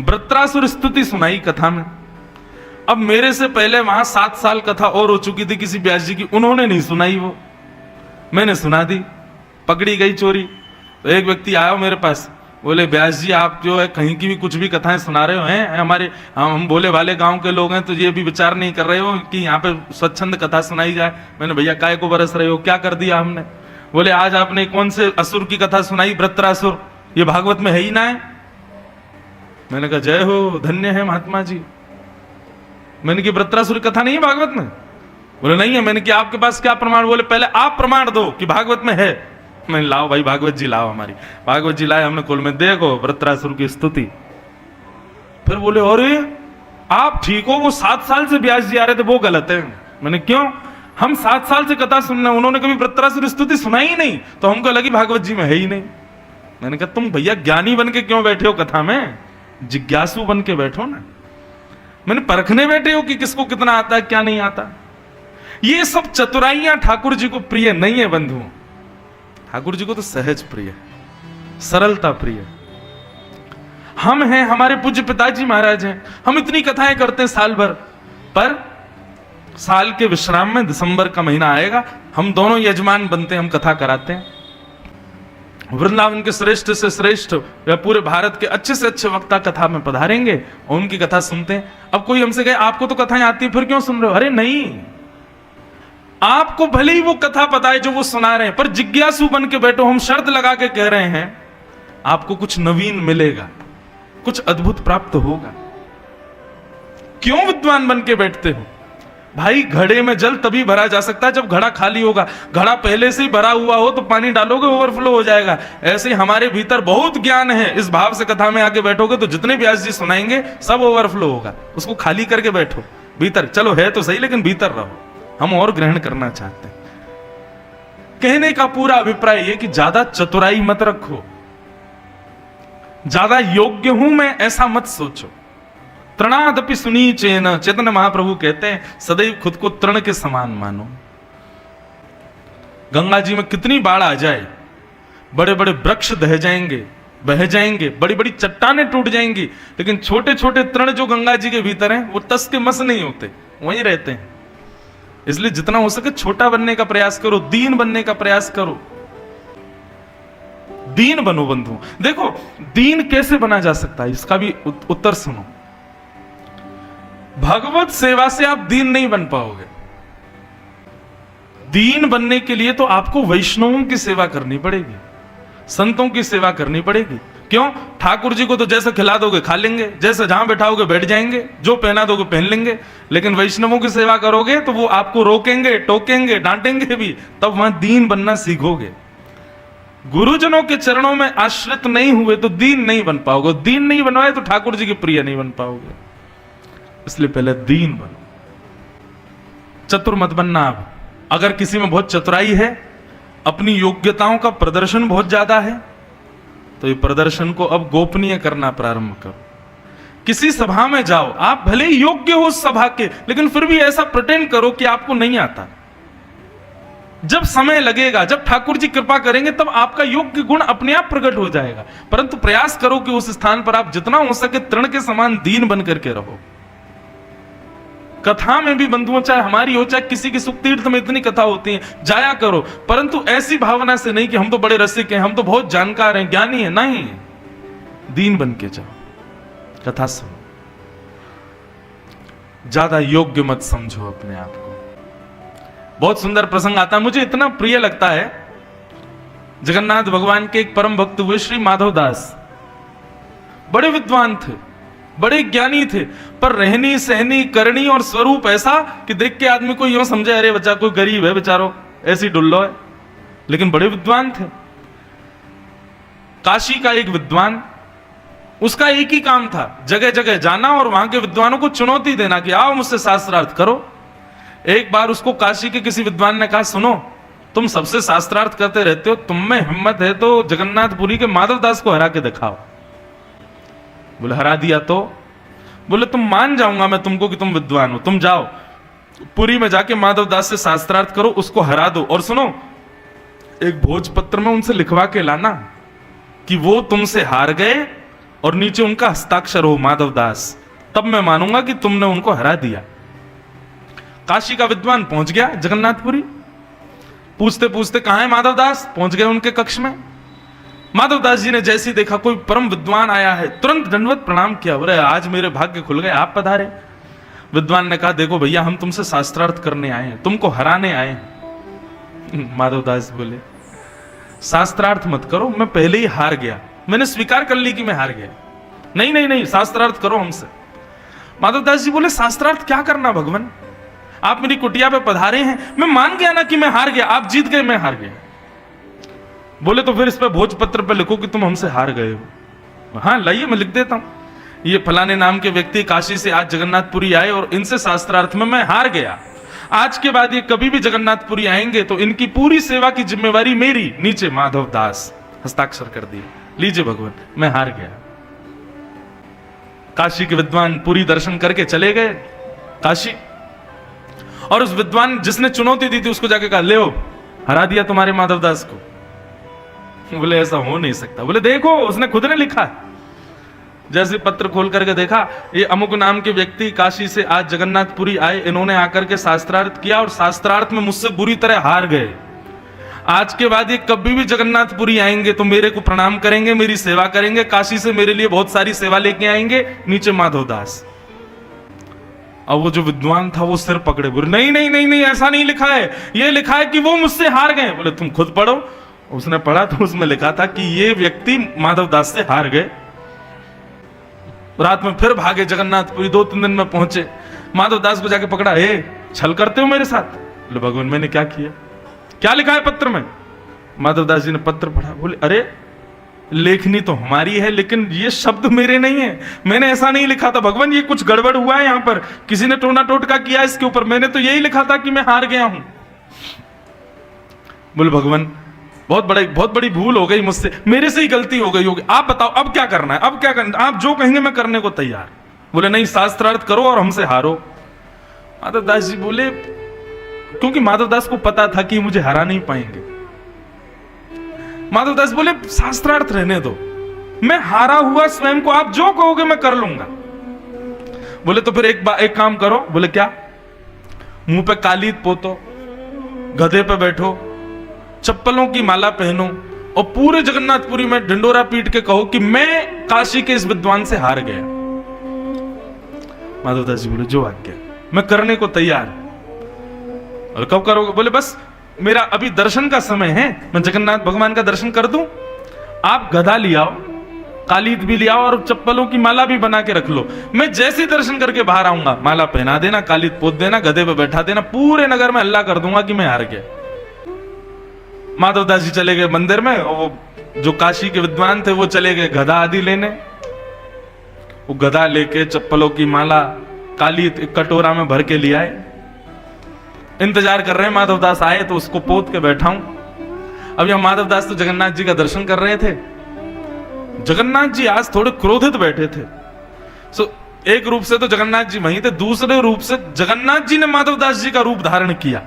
वृत्रासुर स्तुति सुनाई कथा में। अब मेरे से पहले वहां 7 साल कथा और हो चुकी थी किसी व्यास जी की, उन्होंने नहीं सुनाई, वो मैंने सुना दी, पकड़ी गई चोरी। तो एक व्यक्ति आया मेरे पास, बोले व्यास जी आप जो है कहीं की भी कुछ भी कथाएं सुना रहे हो हैं, हमारे हम भोले वाले गांव के लोग हैं, तो ये भी विचार नहीं कर रहे हो कि यहाँ पे स्वच्छंद कथा सुनाई जाए। मैंने भैया काय को बरस रहे हो, क्या कर दिया हमने? बोले आज आपने कौन से असुर की कथा सुनाई, वृत्रासुर, ये भागवत में है ही ना है। मैंने कहा जय हो, धन्य है महात्मा जी। मैंने की वृत्रासुर कथा नहीं है भागवत में? बोले नहीं है। मैंने कि आपके पास क्या प्रमाण? बोले पहले आप प्रमाण दो कि भागवत में है। मैंने लाओ भाई भागवत जी लाओ, हमारी भागवत जी लाए हमने कुल में, देखो वृत्रासुर की स्तुति। फिर बोले अरे आप ठीक हो, वो 7 साल से व्यास जी आ रहे थे वो गलत है। मैंने क्यों? हम 7 साल से कथा सुन रहे हैं, उन्होंने कभी वृत्रासुर स्तुति सुनाई ही नहीं, तो हमको लगी भागवत जी में है ही नहीं। मैंने कहा तुम भैया ज्ञानी बन के क्यों बैठे हो कथा में? जिज्ञासु बन के बैठो ना। मैंने परखने बैठे हो कि किसको कितना आता है क्या नहीं आता। ये सब चतुराइयां ठाकुर जी को प्रिय नहीं है बंधु। ठाकुर जी को तो सहज प्रिय, सरलता प्रिय। हम हैं, हमारे पूज्य पिताजी महाराज हैं, हम इतनी कथाएं करते हैं साल भर, पर साल के विश्राम में दिसंबर का महीना आएगा, हम दोनों यजमान बनते हैं, हम कथा कराते हैं। वृंदावन के श्रेष्ठ से श्रेष्ठ या पूरे भारत के अच्छे से अच्छे वक्ता कथा में पधारेंगे और उनकी कथा सुनते हैं। अब कोई हमसे कहे आपको तो कथाएं आती है फिर क्यों सुन रहे हो? अरे नहीं, आपको भले ही वो कथा पता है जो वो सुना रहे हैं, पर जिज्ञासु बन के बैठो। हम शर्त लगा के कह रहे हैं आपको कुछ नवीन मिलेगा, कुछ अद्भुत प्राप्त होगा। क्यों विद्वान बन के बैठते हो भाई? घड़े में जल तभी भरा जा सकता है जब घड़ा खाली होगा। घड़ा पहले से ही भरा हुआ हो तो पानी डालोगे ओवरफ्लो हो जाएगा। ऐसे ही हमारे भीतर बहुत ज्ञान है, इस भाव से कथा में आके बैठोगे तो जितने व्यास जी सुनाएंगे सब ओवरफ्लो होगा। उसको खाली करके बैठो भीतर, चलो है तो सही लेकिन भीतर रहो, हम और ग्रहण करना चाहते हैं। कहने का पूरा अभिप्राय यह कि ज्यादा चतुराई मत रखो, ज्यादा योग्य हूं मैं ऐसा मत सोचो। तृणादपि सुनीचेन, चैतन्य महाप्रभु कहते हैं सदैव खुद को तृण के समान मानो। गंगा जी में कितनी बाढ़ आ जाए, बड़े बड़े वृक्ष दह जाएंगे, बह जाएंगे, बड़ी बड़ी चट्टानें टूट जाएंगी, लेकिन छोटे छोटे तृण जो गंगा जी के भीतर हैं वो तस के मस नहीं होते, वहीं रहते हैं। इसलिए जितना हो सके छोटा बनने का प्रयास करो, दीन बनने का प्रयास करो। दीन बनो बंधु। देखो दीन कैसे बना जा सकता है इसका भी उत्तर सुनो। भगवत सेवा से आप दीन नहीं बन पाओगे। दीन बनने के लिए तो आपको वैष्णवों की सेवा करनी पड़ेगी, संतों की सेवा करनी पड़ेगी। क्यों? ठाकुर जी को तो जैसे खिला दोगे खा लेंगे, जैसे जहां बैठाओगे बैठ जाएंगे, जो पहना दोगे पहन लेंगे। लेकिन वैष्णवों की सेवा करोगे तो वो आपको रोकेंगे, टोकेंगे, डांटेंगे भी, तब वहां दीन बनना सीखोगे। गुरुजनों के चरणों में आश्रित नहीं हुए तो दीन नहीं बन पाओगे। दीन नहीं बनवाए तो ठाकुर जी के प्रिय नहीं बन पाओगे। इसलिए पहले दीन बनो, चतुर मत बनना। अब अगर किसी में बहुत चतुराई है, अपनी योग्यताओं का प्रदर्शन बहुत ज्यादा है, तो ये प्रदर्शन को अब गोपनीय करना प्रारंभ करो। किसी सभा में जाओ, आप भले ही योग्य हो उस सभा के, लेकिन फिर भी ऐसा प्रिटेंड करो कि आपको नहीं आता। जब समय लगेगा, जब ठाकुर जी कृपा करेंगे, तब आपका योग्य गुण अपने आप प्रकट हो जाएगा। परंतु प्रयास करो कि उस स्थान पर आप जितना हो सके तृण के समान दीन बन करके रहो। कथा में भी बंधुओं, चाहे हमारी हो चाहे किसी की, सुख तीर्थ में इतनी कथा होती है, जाया करो, परंतु ऐसी भावना से नहीं कि हम तो बड़े रसिक हैं, हम तो बहुत जानकार हैं, ज्ञानी हैं। नहीं, दीन बन के जाओ, कथा सुनो। ज्यादा योग्य मत समझो अपने आप को। बहुत सुंदर प्रसंग आता है, मुझे इतना प्रिय लगता है। जगन्नाथ भगवान के एक परम भक्त हुए श्री माधव दास, बड़े विद्वान थे, बड़े ज्ञानी थे, पर रहनी सहनी करनी और स्वरूप ऐसा कि देख के आदमी को यूं समझे अरे बच्चा कोई गरीब है बेचारो, ऐसी डुल्लो है। लेकिन बड़े विद्वान थे। काशी का एक विद्वान, उसका एक ही काम था, जगह जगह जाना और वहां के विद्वानों को चुनौती देना कि आओ मुझसे शास्त्रार्थ करो। एक बार उसको काशी के किसी विद्वान ने कहा, सुनो तुम सबसे शास्त्रार्थ करते रहते हो, तुम में हिम्मत है तो जगन्नाथपुरी के माधव दास को हरा के दिखाओ। बोले हरा दिया तो? बोले तुम मान जाऊंगा मैं तुमको कि तुम विद्वान हो, तुम जाओ पुरी में जाके माधव दास से शास्त्रार्थ करो, उसको हरा दो। और सुनो, एक भोजपत्र में उनसे लिखवा के लाना कि वो तुमसे हार गए और नीचे उनका हस्ताक्षर हो माधवदास, तब मैं मानूंगा कि तुमने उनको हरा दिया। काशी का विद्वान पहुंच गया जगन्नाथपुरी, पूछते पूछते कहां है माधवदास, पहुंच गए उनके कक्ष में। माधवदास जी ने जैसे ही देखा कोई परम विद्वान आया है, तुरंत दंडवत प्रणाम किया, बोले आज मेरे भाग्य खुल गए, आप पधारे। विद्वान ने कहा देखो भैया, हम तुमसे शास्त्रार्थ करने आए हैं, तुमको हराने आए हैं। माधवदास बोले शास्त्रार्थ मत करो, मैं पहले ही हार गया, मैंने स्वीकार कर ली कि मैं हार गया। नहीं नहीं नहीं, शास्त्रार्थ करो हमसे। माधवदास जी बोले शास्त्रार्थ क्या करना भगवान, आप मेरी कुटिया पे पधारे हैं, मैं मान गया ना कि मैं हार गया, आप जीत गए मैं हार गया। बोले तो फिर इस पे भोजपत्र पे लिखो कि तुम हमसे हार गए हो। हाँ लाइए, मैं लिख देता हूं, ये फलाने नाम के व्यक्ति काशी से आज जगन्नाथपुरी आए और इनसे शास्त्रार्थ में मैं हार गया, आज के बाद ये कभी भी जगन्नाथपुरी आएंगे तो इनकी पूरी सेवा की जिम्मेवारी मेरी। नीचे माधवदास हस्ताक्षर कर दिए, लीजिए भगवान मैं हार गया। काशी के विद्वान पूरी दर्शन करके चले गए काशी, और उस विद्वान जिसने चुनौती दी थी उसको जाके कहा ले हरा दिया तुम्हारे माधवदास को। बोले ऐसा हो नहीं सकता। बोले देखो उसने खुद ने लिखा है। जैसे पत्र खोल करके देखा, ये अमुक नाम के व्यक्ति काशी से आज जगन्नाथपुरी आए, इन्होंने आकर के शास्त्रार्थ किया और शास्त्रार्थ में मुझसे बुरी तरह हार गए, आज के बाद ये कभी भी जगन्नाथपुरी आएंगे तो मेरे को प्रणाम करेंगे, मेरी सेवा करेंगे, काशी से मेरे लिए बहुत सारी सेवा लेके आएंगे। नीचे माधवदास। अब वो जो विद्वान था वो सिर पकड़े, बोले नहीं नहीं नहीं नहीं, ऐसा नहीं लिखा है, ये लिखा है कि वो मुझसे हार गए। बोले तुम खुद पढ़ो। उसने पढ़ा तो उसमें लिखा था कि ये व्यक्ति माधवदास से हार गए। रात में फिर भागे जगन्नाथपुरी, 2-3 दिन में पहुंचे, माधवदास को जाके पकड़ा, छल करते हो मेरे साथ? बोले भगवान मैंने क्या किया, क्या लिखा है पत्र में? माधवदास जी ने पत्र पढ़ा, बोले अरे लेखनी तो हमारी है लेकिन ये शब्द मेरे नहीं है, मैंने ऐसा नहीं लिखा था भगवान, ये कुछ गड़बड़ हुआ है, यहां पर किसी ने टोना टोटका किया इसके ऊपर, मैंने तो यही लिखा था कि मैं हार गया हूं। बोले भगवान बहुत बड़ी भूल हो गई मुझसे, मेरे से ही गलती हो गई होगी, आप बताओ अब क्या करना है, अब क्या करना, आप जो कहेंगे मैं करने को तैयार। बोले नहीं शास्त्रार्थ करो और हमसे हारो। माधवदास जी बोले, क्योंकि माधवदास को पता था कि मुझे हरा नहीं पाएंगे। माधवदास बोले शास्त्रार्थ रहने दो, मैं हारा हुआ स्वयं को आप जो कहोगे मैं कर लूंगा। बोले तो फिर एक काम करो। बोले क्या? मुंह पे कालीद पोतो, गधे पे बैठो, चप्पलों की माला पहनो और पूरे जगन्नाथपुरी में ढिंडोरा पीट के कहो कि मैं काशी के इस विद्वान से हार गया। माधवदास जी बोले जो आज्ञा, मैं करने को तैयार। और कब करोगे? बोले बस मेरा अभी दर्शन का समय है, मैं जगन्नाथ भगवान का दर्शन कर दूं, आप गधा ले आओ, कालीद भी ले आओ और चप्पलों की माला भी बना के रख लो, मैं जैसे दर्शन करके बाहर आऊंगा माला पहना देना, कालीद पोत देना, गधे पे बैठा देना, पूरे नगर में हल्ला कर दूंगा कि मैं हार गया। माधवदास जी चले गए मंदिर में, और वो जो काशी के विद्वान थे वो चले गए गधा आदि लेने। वो गधा लेके चप्पलों की माला कालीद एक कटोरा में भर के ले आए। इंतजार कर रहे हैं माधवदास आए तो उसको पोत के बैठाऊं। अब यह माधवदास तो जगन्नाथ जी का दर्शन कर रहे थे। जगन्नाथ जी आज थोड़े क्रोधित बैठे थे। एक रूप से तो जगन्नाथ जी वहीं थे, दूसरे रूप से जगन्नाथ जी ने माधवदास जी का रूप धारण किया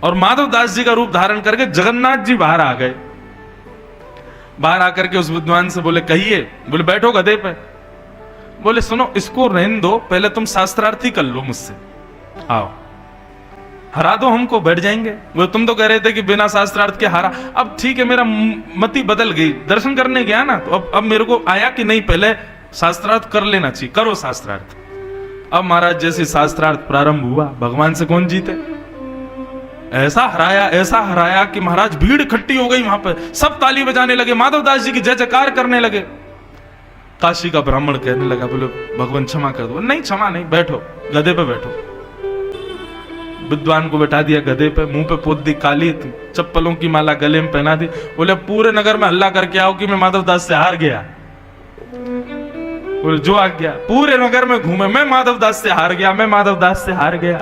और माधवदास जी का रूप धारण करके जगन्नाथ जी बाहर आ गए। बाहर आकर के उस विद्वान से बोले कहिए। बोले बैठो गधे पे। बोले सुनो इसको रहने दो, पहले तुम शास्त्रार्थी कर लो मुझसे, आओ हरा दो हमको, बैठ जाएंगे। वो तुम तो कह रहे थे कि बिना शास्त्रार्थ के हारा। अब ठीक है मेरा मति बदल गई, दर्शन करने गया ना तो अब मेरे को आया कि नहीं पहले शास्त्रार्थ कर लेना चाहिए, करो शास्त्रार्थ। अब महाराज जैसे शास्त्रार्थ प्रारंभ हुआ, भगवान से कौन जीते, ऐसा हराया कि महाराज भीड़ इकट्ठी हो गई वहां पर, सब ताली बजाने लगे, माधवदास जी की जय जयकार करने लगे। काशी का ब्राह्मण कहने लगा, बोले भगवान क्षमा कर दो। नहीं क्षमा नहीं, बैठो गधे पे बैठो। विद्वान को बैठा दिया गधे पे, मुंह पे पोत दी काली, चप्पलों की माला गले में पहना दी। बोले पूरे नगर में हल्ला करके आओ कि मैं माधवदास से हार गया। बोले जो आ गया, पूरे नगर में घूमे, मैं माधवदास से हार गया, मैं माधवदास से हार गया।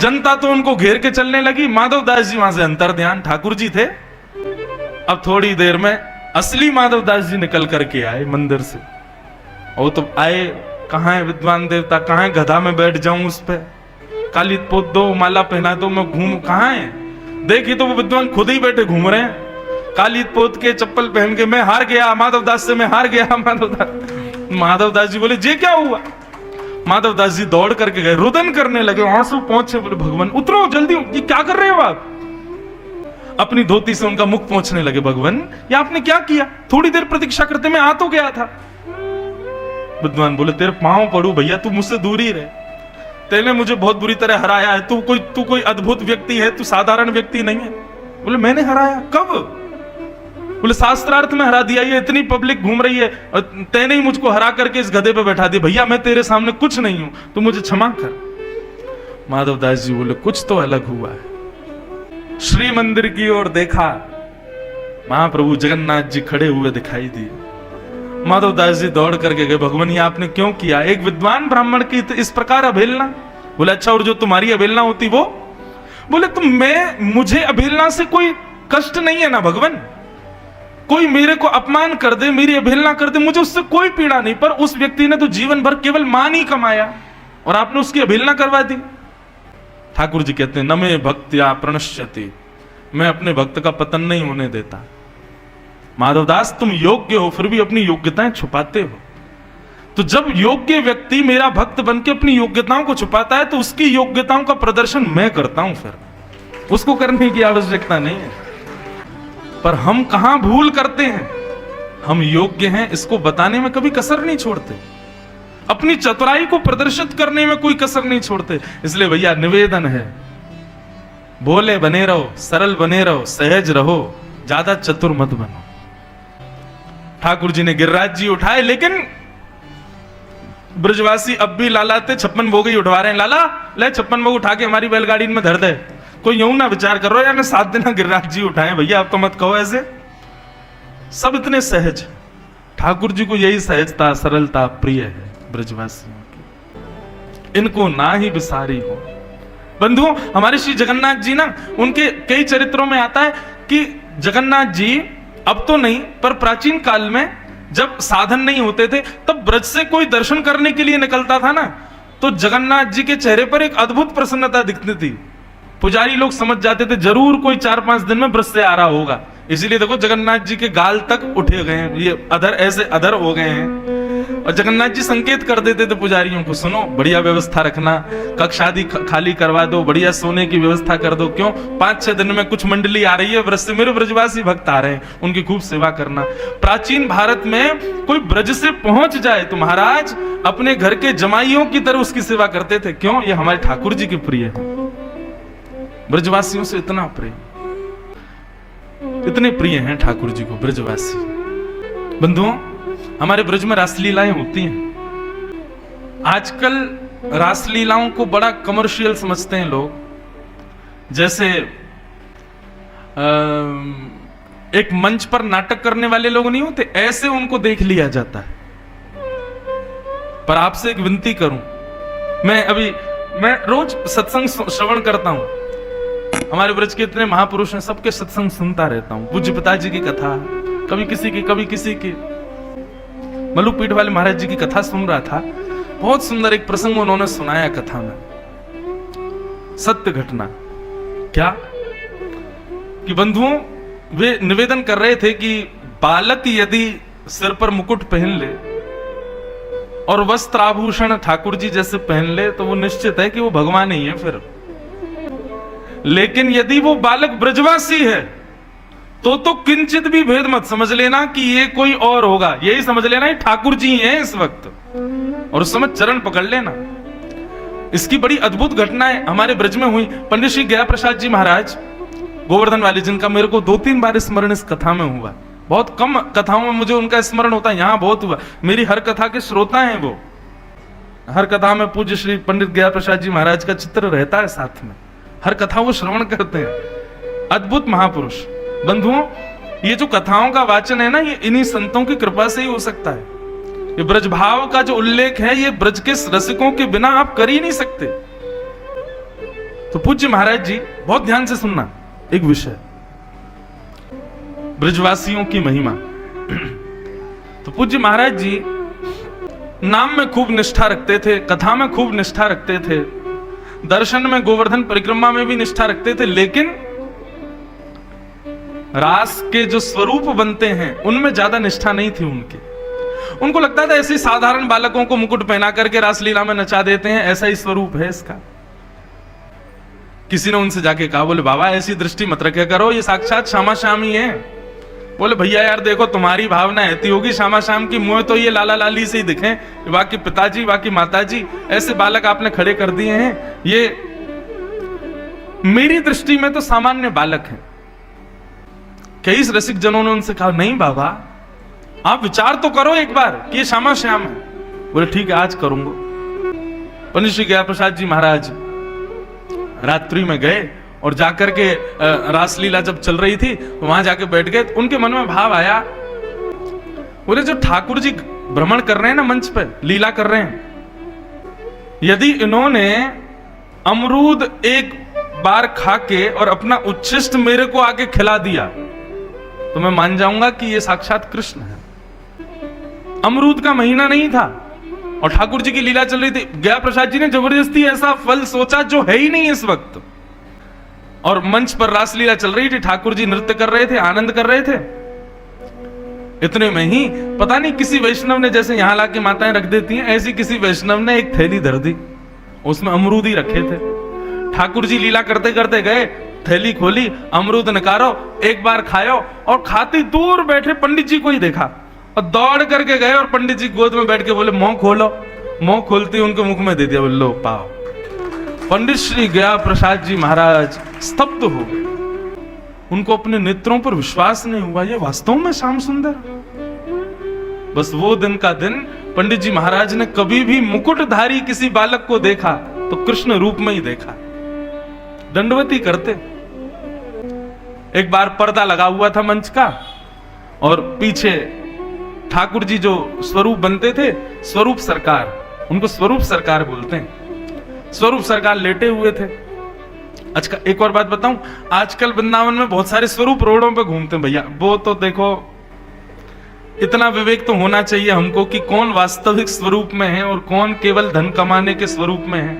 जनता तो उनको घेर के चलने लगी। माधवदास जी वहां से अंतर ध्यान, ठाकुर जी थे। अब थोड़ी देर में असली माधवदास जी निकल करके आए मंदिर से। और तो आए, कहां है विद्वान देवता, कहां है गधा में बैठ जाऊं उस पे, काली पोत दो, माला पहना दो, मैं घूम, कहां है? देखी तो वो विद्वान खुद ही बैठे घूम रहे हैं, काली पोत के चप्पल पहन के, मैं हार गया माधवदास से, मैं हार गया माधवदास जी बोले, ये क्या हुआ? माधवदास जी दौड़ करके गए, रुदन करने लगे, आंसू पहुंचे, बोले भगवान उतरो जल्दी, ये क्या कर रहे हो आप? अपनी धोती से उनका मुख पोंछने लगे, भगवान ये आपने क्या किया? थोड़ी देर प्रतीक्षा करते, मैं आ तो गया था। विद्वान बोले, तेरे पांव पड़ू भैया, तू मुझसे दूर ही रहे, तेने मुझे बहुत बुरी तरह हराया है, तू कोई अद्भुत व्यक्ति है, तू साधारण व्यक्ति नहीं है। बोले, मैंने हराया? कब? बोले, शास्त्रार्थ में हरा दिया, ये इतनी पब्लिक घूम रही है और तैने ही मुझको हरा करके इस गधे पे बैठा दिया। भैया मैं तेरे सामने कुछ नहीं हूं, तू मुझे क्षमा कर। माधवदास जी बोले, कुछ तो अलग हुआ है। श्री मंदिर की ओर देखा, महाप्रभु जगन्नाथ जी खड़े हुए दिखाई दिए। माधवदास जी दौड़ करके गए, भगवान ये आपने क्यों किया? एक विद्वान ब्राह्मण की इस प्रकार अवहेलना? बोले, अच्छा और जो तुम्हारी अवहेलना होती वो? बोले, तो मुझे अवहेलना से कोई कष्ट नहीं है ना भगवान, कोई मेरे को अपमान कर दे, मेरी अवहेलना कर दे, मुझे उससे कोई पीड़ा नहीं, पर उस व्यक्ति ने तो जीवन भर केवल मान ही कमाया और आपने उसकी अवहेलना करवा दी। ठाकुर जी कहते हैं, न मे भक्त्या प्रणश्यति, मैं अपने भक्त का पतन नहीं होने देता। माधवदास तुम योग्य हो, फिर भी अपनी योग्यताएं छुपाते हो। तो जब योग्य व्यक्ति मेरा भक्त बन के अपनी योग्यताओं को छुपाता है, तो उसकी योग्यताओं का प्रदर्शन मैं करता हूं, फिर उसको करने की आवश्यकता नहीं है। पर हम कहां भूल करते हैं, हम योग्य हैं इसको बताने में कभी कसर नहीं छोड़ते, अपनी चतुराई को प्रदर्शित करने में कोई कसर नहीं छोड़ते। इसलिए भैया निवेदन है, भोले बने रहो, सरल बने रहो, सहज रहो, ज्यादा चतुर मत बनो। ठाकुर जी ने गिरिराज जी उठाए, लेकिन ब्रजवासी अब भी लालाते 56 भोग ही उठवा रहे हैं। लाला ले 56 भोग उठा के हमारी बैलगाड़ी में धर दे। कोई यूं ना विचार करो यार 7 दिन गिरिराज जी उठाए, भैया आप तो मत कहो ऐसे। सब इतने सहज, ठाकुर जी को यही सहजता सरलता प्रिय है ब्रजवासियों की, इनको ना ही विसारी हो। बंधुओं, हमारे श्री जगन्नाथ जी ना, उनके कई चरित्रों में आता है कि जगन्नाथ जी अब तो नहीं, पर प्राचीन काल में जब साधन नहीं होते थे, तब ब्रज से कोई दर्शन करने के लिए निकलता था ना, तो जगन्नाथ जी के चेहरे पर एक अद्भुत प्रसन्नता दिखती थी। पुजारी लोग समझ जाते थे जरूर कोई 4-5 दिन में ब्रज से आ रहा होगा। इसीलिए देखो जगन्नाथ जी के गाल तक उठे गए हैं, ये अधर ऐसे अधर हो गए हैं। और जगन्नाथ जी संकेत कर देते थे पुजारियों को, सुनो बढ़िया व्यवस्था रखना, कक्ष आदि खाली करवा दो, बढ़िया सोने की व्यवस्था कर दो। क्यों? 5-6 दिन में कुछ मंडली आ रही है ब्रज से, मेरे ब्रजवासी भक्त आ रहे हैं, उनकी खूब सेवा करना। प्राचीन भारत में कोई ब्रज से पहुंच जाए तो महाराज अपने घर के जमाइयों की तरह उसकी सेवा करते थे। क्यों? ये हमारे ठाकुर जी के प्रिय है, ब्रजवासियों से इतना प्रेम, इतने प्रिय हैं ठाकुर जी को ब्रजवासी। बंधुओं, हमारे ब्रज में रासलीलाएं होती हैं। आजकल रासलीलाओं को बड़ा कमर्शियल समझते हैं लोग। जैसे एक मंच पर नाटक करने वाले लोग नहीं होते, ऐसे उनको देख लिया जाता है। पर आपसे एक विनती करूं, मैं रोज सत्संग श्रवण करता हूं, हमारे ब्रज के इतने महापुरुष हैं, सबके सत्संग सुनता रहता हूं। पूज्य पिताजी की कथा, कभी किसी की कभी किसी की। मलुकपीठ वाले महाराज जी की कथा सुन रहा था, बहुत सुंदर एक प्रसंग उन्होंने सुनाया कथा में, सत्य घटना। क्या कि बंधुओं, वे निवेदन कर रहे थे कि बालक यदि सिर पर मुकुट पहन ले और वस्त्र आभूषण ठाकुर जी जैसे पहन ले तो वो निश्चित है कि वो भगवान ही है फिर। लेकिन यदि वो बालक ब्रजवासी है तो किंचित भी भेद मत समझ लेना कि ये कोई और होगा, यही समझ लेना ये ठाकुर जी हैं इस वक्त, और उस समय चरण पकड़ लेना। इसकी बड़ी अद्भुत घटनाएं हमारे ब्रज में हुई। पंडित श्री गया प्रसाद जी महाराज गोवर्धन वाले, जिनका मेरे को 2-3 बार स्मरण इस कथा में हुआ, बहुत कम कथाओं में मुझे उनका स्मरण होता है, यहां बहुत हुआ। मेरी हर कथा के श्रोता हैं वो, हर कथा में पूज्य श्री पंडित गया प्रसाद जी महाराज का चित्र रहता है साथ में, हर कथा वो श्रवण करते हैं। अद्भुत महापुरुष। बंधुओं, ये जो कथाओं का वाचन है ना, ये इन्हीं संतों की कृपा से ही हो सकता है। ये ब्रज भाव का जो उल्लेख है, ये ब्रज के रसिकों के बिना आप कर ही नहीं सकते। तो पूज्य महाराज जी, बहुत ध्यान से सुनना एक विषय, ब्रजवासियों की महिमा। तो पूज्य महाराज जी नाम में खूब निष्ठा रखते थे, कथा में खूब निष्ठा रखते थे, दर्शन में गोवर्धन परिक्रमा में भी निष्ठा रखते थे, लेकिन रास के जो स्वरूप बनते हैं उनमें ज्यादा निष्ठा नहीं थी उनकी। उनको लगता था ऐसे साधारण बालकों को मुकुट पहना करके रासलीला में नचा देते हैं, ऐसा ही स्वरूप है इसका। किसी ने उनसे जाके कहा, बोले बाबा ऐसी दृष्टि मत रखे करो, ये साक्षात श्यामा श्याम ही है। बोले भैया यार देखो, तुम्हारी भावना ऐसी होगी श्यामा श्याम की, मुझे तो ये लाला लाली से ही दिखे, बाकी पिताजी बाकी माताजी ऐसे बालक आपने खड़े कर दिए हैं, ये मेरी दृष्टि में तो सामान्य बालक हैं। कई रसिक जनों ने उनसे कहा, नहीं बाबा आप विचार तो करो एक बार कि ये श्यामा श्याम है। बोले ठीक है आज करूंगा। पंडित श्री गया प्रसाद जी महाराज रात्रि में गए और जाकर के रासलीला जब चल रही थी तो वहां जाके बैठ गए। उनके मन में भाव आया, बोले जो ठाकुर जी भ्रमण कर रहे हैं ना मंच पे, लीला कर रहे हैं, यदि इन्होंने अमरूद एक बार खा के और अपना उच्छिष्ट मेरे को आके खिला दिया तो मैं मान जाऊंगा कि ये साक्षात कृष्ण है। अमरूद का महीना नहीं था और ठाकुर जी की लीला चल रही थी। गया प्रसाद जी ने जबरदस्ती ऐसा फल सोचा जो है ही नहीं इस वक्त, और मंच पर रासलीला चल रही थी, ठाकुर जी नृत्य कर रहे थे, आनंद कर रहे थे। इतने में ही पता नहीं किसी वैष्णव ने, जैसे यहां लाके माताएं रख देती हैं, ऐसी किसी वैष्णव ने एक थैली धर दी, उसमें अमरूद ही रखे थे। ठाकुर जी लीला करते करते गए, थैली खोली, अमरूद निकालो, एक बार खायो, और खाती दूर बैठे पंडित जी को ही देखा और दौड़ करके गए और पंडित जी गोद में बैठ के बोले मुंह खोलो। मुंह खोलती उनके मुख में दे दिया, बोले लो पाओ। पंडित श्री गया प्रसाद जी महाराज स्तब्ध हो गए, उनको अपने नेत्रों पर विश्वास नहीं हुआ, ये वास्तव में श्याम सुंदर। बस वो दिन का दिन पंडित जी महाराज ने कभी भी मुकुटधारी किसी बालक को देखा तो कृष्ण रूप में ही देखा। दंडवती करते। एक बार पर्दा लगा हुआ था मंच का और पीछे ठाकुर जी जो स्वरूप बनते थे, स्वरूप सरकार, उनको स्वरूप सरकार बोलते हैं, स्वरूप सरकार लेटे हुए थे। अच्छा एक और बात बताऊं, आजकल वृंदावन में बहुत सारे स्वरूप रोडों पे घूमते हैं भैया। वो तो देखो, इतना विवेक तो होना चाहिए हमको कि कौन वास्तविक स्वरूप में है और कौन केवल धन कमाने के स्वरूप में है।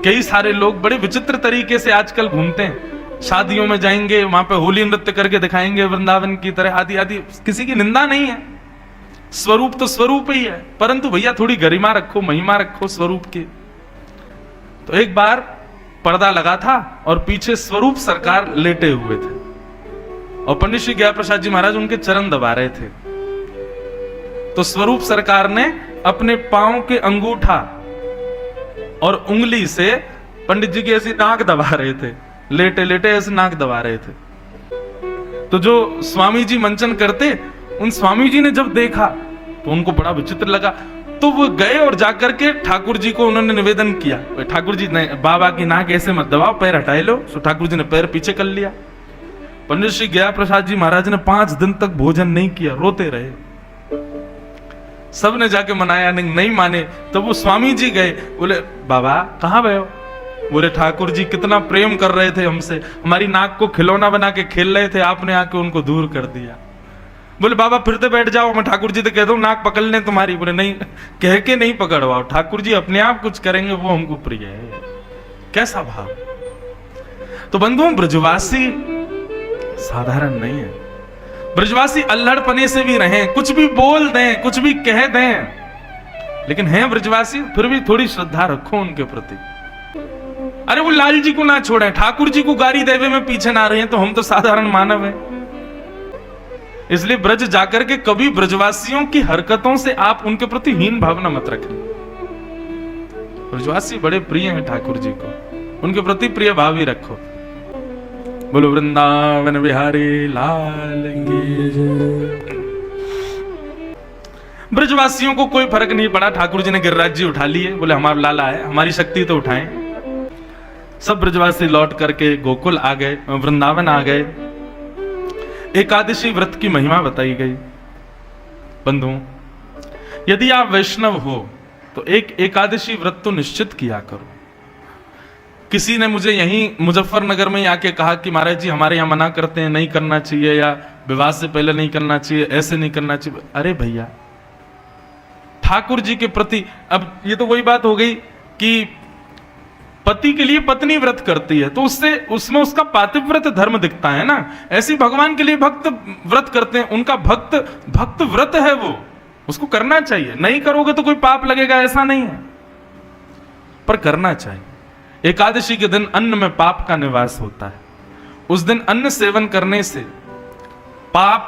कई सारे लोग बड़े विचित्र तरीके से आजकल घूमते हैं, शादियों में जाएंगे, वहां पे होली नृत्य करके दिखाएंगे वृंदावन की तरह, आदि आदि। किसी की निंदा नहीं है, स्वरूप तो स्वरूप ही है, परंतु भैया थोड़ी गरिमा रखो, महिमा रखो स्वरूप की। तो एक बार पर्दा लगा था और पीछे स्वरूप सरकार लेटे हुए थे और पंडित श्री गया प्रसाद जी महाराज उनके चरण दबा रहे थे। तो स्वरूप सरकार ने अपने पांव के अंगूठा और उंगली से पंडित जी की ऐसी नाक दबा रहे थे, लेटे लेटे ऐसे नाक दबा रहे थे। तो जो स्वामी जी मंचन करते, उन स्वामी जी ने जब देखा तो उनको बड़ा विचित्र लगा, तो वो गए और जाकर के ठाकुर जी को उन्होंने निवेदन किया, ठाकुर जी ने बाबा की नाक ऐसे मत दबाओ, पैर हटाए लो। तो ठाकुर जी ने पैर पीछे कर लिया। पंडित श्री गया प्रसाद जी महाराज ने 5 दिन तक भोजन नहीं किया, रोते रहे। सब ने जाके मनाया, नहीं माने। तो वो स्वामी जी गए, बोले बाबा कहां गए हो? बोले ठाकुर जी कितना प्रेम कर रहे थे हमसे, हमारी नाक को खिलौना बना के खेल रहे थे, आपने आके उनको दूर कर दिया। बोले बाबा फिर से बैठ जाओ, मैं ठाकुर जी तो कहता हूँ नाक पकड़ लें तुम्हारी। बोले नहीं, कह के नहीं पकड़वाओ, ठाकुर जी अपने आप कुछ करेंगे, वो हमको प्रिय है। कैसा भाव। तो बंधुओं, ब्रजवासी साधारण नहीं है। ब्रजवासी अल्हड़पने से भी रहें, कुछ भी बोल दें, कुछ भी कह दें, लेकिन हैं ब्रजवासी, फिर भी थोड़ी श्रद्धा रखो उनके प्रति। अरे वो लाल जी को ना छोड़े, ठाकुर जी को गारी देवे में पीछे ना रहे, तो हम तो साधारण मानव हैं। इसलिए ब्रज जाकर के कभी ब्रजवासियों की हरकतों से आप उनके प्रति हीन भावना मत रखें। ब्रजवासी बड़े प्रिय हैं ठाकुर जी को, उनके प्रति प्रिय भाव ही रखो। बोलो वृंदावन बिहारी लाल की जय। ब्रजवासियों को कोई फर्क नहीं पड़ा, ठाकुर जी ने गिरिराज जी उठा लिए, बोले हमारा लाला है, हमारी शक्ति तो उठाएं। सब ब्रजवासी लौट करके गोकुल आ गए, वृंदावन आ गए। एकादशी व्रत की महिमा बताई गई। बंधुओं, यदि आप वैष्णव हो तो एक एकादशी व्रत तो निश्चित किया करो। किसी ने मुझे यहीं मुजफ्फरनगर में आके कहा कि महाराज जी हमारे यहाँ मना करते हैं, नहीं करना चाहिए, या विवाह से पहले नहीं करना चाहिए, ऐसे नहीं करना चाहिए। अरे भैया, ठाकुर जी के प्रति, अब ये तो वही बात हो गई कि पति के लिए पत्नी व्रत करती है तो उससे उसमें उसका पातिव्रत धर्म दिखता है ना। ऐसे भगवान के लिए भक्त व्रत करते हैं, उनका भक्त व्रत है वो, उसको करना चाहिए। नहीं करोगे तो कोई पाप लगेगा ऐसा नहीं है, पर करना चाहिए। एकादशी के दिन अन्न में पाप का निवास होता है। उस दिन अन्न सेवन करने से पाप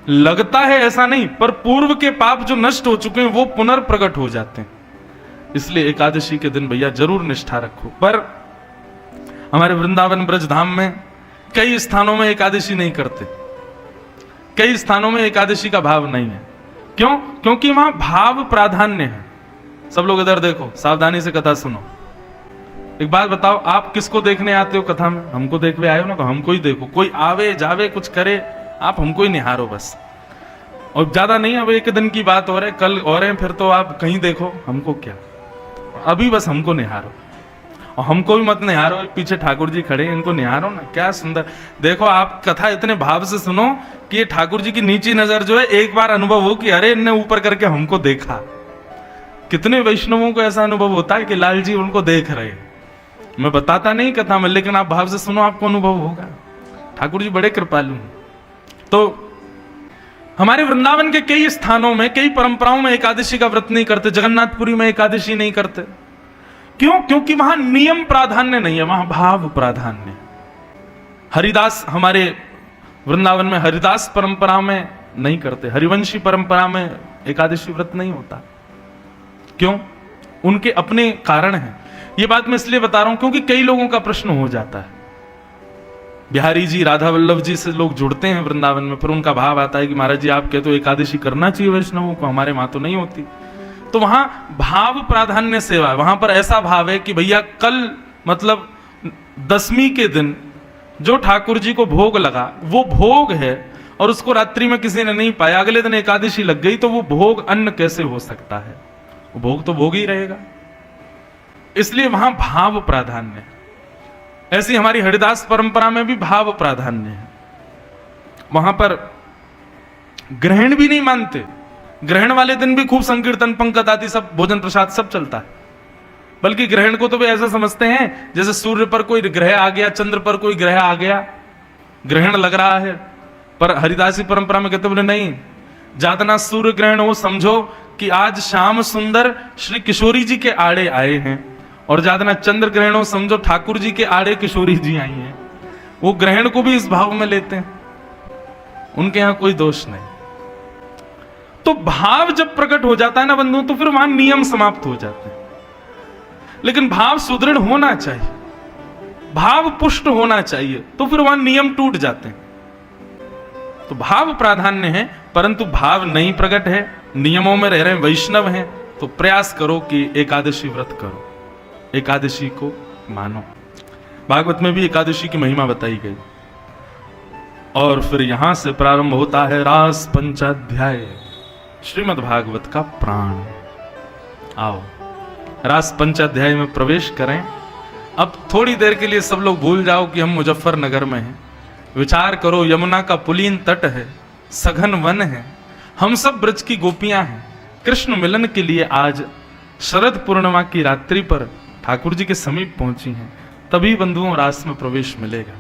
लगता है ऐसा नहीं, पर पूर्व के पाप जो नष्ट हो चुके हैं वो पुनर्प्रकट हो जाते हैं। इसलिए एकादशी के दिन भैया जरूर निष्ठा रखो। पर हमारे वृंदावन ब्रज धाम में कई स्थानों में एकादशी नहीं करते, कई स्थानों में एकादशी का भाव नहीं है। क्यों? क्योंकि वहां भाव प्राधान्य है। सब लोग इधर देखो, सावधानी से कथा सुनो। एक बात बताओ, आप किसको देखने आते हो कथा में? हमको देखने आए हो ना, तो हमको ही देखो। कोई आवे जावे कुछ करे, आप हमको ही निहारो बस। और ज्यादा नहीं, अब एक दिन की बात हो रही है, कल और है, फिर तो आप कहीं देखो, हमको क्या, अभी बस हमको निहारो। और हमको भी मत निहारो, पीछे ठाकुर जी खड़े हैं, इनको निहारो ना। क्या सुंदर देखो, आप कथा इतने भाव से सुनो कि ये ठाकुर जी की नीची नजर जो है एक बार अनुभव हो कि अरे इनने ऊपर करके हमको देखा। कितने वैष्णवों को ऐसा अनुभव होता है कि लाल जी उनको देख रहे। मैं बताता नहीं कथा में, लेकिन आप भाव से सुनो, आपको अनुभव होगा। ठाकुर जी बड़े कृपालु हैं। तो हमारे वृंदावन के कई स्थानों में, कई परंपराओं में एकादशी का व्रत नहीं करते। जगन्नाथपुरी में एकादशी नहीं करते। क्यों? क्योंकि वहां नियम प्राधान्य नहीं है, वहां भाव प्राधान्य। हरिदास, हमारे वृंदावन में हरिदास परंपरा में नहीं करते, हरिवंशी परंपरा में एकादशी व्रत नहीं होता। क्यों? उनके अपने कारण हैं। ये बात मैं इसलिए बता रहा हूं क्योंकि कई लोगों का प्रश्न हो जाता है। बिहारी जी, राधा वल्लभ जी से लोग जुड़ते हैं वृंदावन में, फिर उनका भाव आता है कि महाराज जी आप कहते हो एकादशी करना चाहिए वैष्णवों को, हमारे वहां तो नहीं होती। तो वहां भाव प्राधान्य सेवा है। वहां पर ऐसा भाव है कि भैया कल मतलब दशमी के दिन जो ठाकुर जी को भोग लगा वो भोग है, और उसको रात्रि में किसी ने नहीं पाया, अगले दिन एकादशी लग गई, तो वो भोग अन्न कैसे हो सकता है? वो भोग तो भोग ही रहेगा। इसलिए वहां भाव प्राधान्य है। ऐसी हमारी हरिदास परंपरा में भी भाव प्राधान्य है। वहां पर ग्रहण भी नहीं मानते। ग्रहण वाले दिन भी खूब संकीर्तन, पंकत आदि सब, भोजन प्रसाद सब चलता है। बल्कि ग्रहण को तो वे ऐसा समझते हैं जैसे सूर्य पर कोई ग्रह आ गया, चंद्र पर कोई ग्रह आ गया, ग्रहण लग रहा है। पर हरिदासी परंपरा में कहते बोले नहीं, जातना सूर्य ग्रहण हो समझो कि आज श्याम सुंदर श्री किशोरी जी के आड़े आए हैं, और जातना चंद्र ग्रहण हो समझो ठाकुर जी के आड़े किशोरी जी आई हैं। वो ग्रहण को भी इस भाव में लेते हैं, उनके यहां कोई दोष नहीं। तो भाव जब प्रकट हो जाता है ना बंधुओं, तो फिर वहां नियम समाप्त हो जाते हैं। लेकिन भाव सुदृढ़ होना चाहिए, भाव पुष्ट होना चाहिए, तो फिर वहां नियम टूट जाते हैं। तो भाव प्राधान्य है, परंतु भाव नहीं प्रकट है, नियमों में रह रहे वैष्णव हैं, तो प्रयास करो कि एकादशी व्रत करो, एकादशी को मानो। भागवत में भी एकादशी की महिमा बताई गई। और फिर यहां से प्रारंभ होता है रास पंचाध्याय, श्रीमद् भागवत का प्राण। आओ रास पंचाध्याय में प्रवेश करें। अब थोड़ी देर के लिए सब लोग भूल जाओ कि हम मुजफ्फरनगर में हैं। विचार करो, यमुना का पुलीन तट है, सघन वन है, हम सब ब्रज की गोपियां हैं। कृष्ण मिलन के लिए आज शरद पूर्णिमा की रात्रि पर ठाकुर जी के समीप पहुंची हैं, तभी बंधुओं रास में प्रवेश मिलेगा।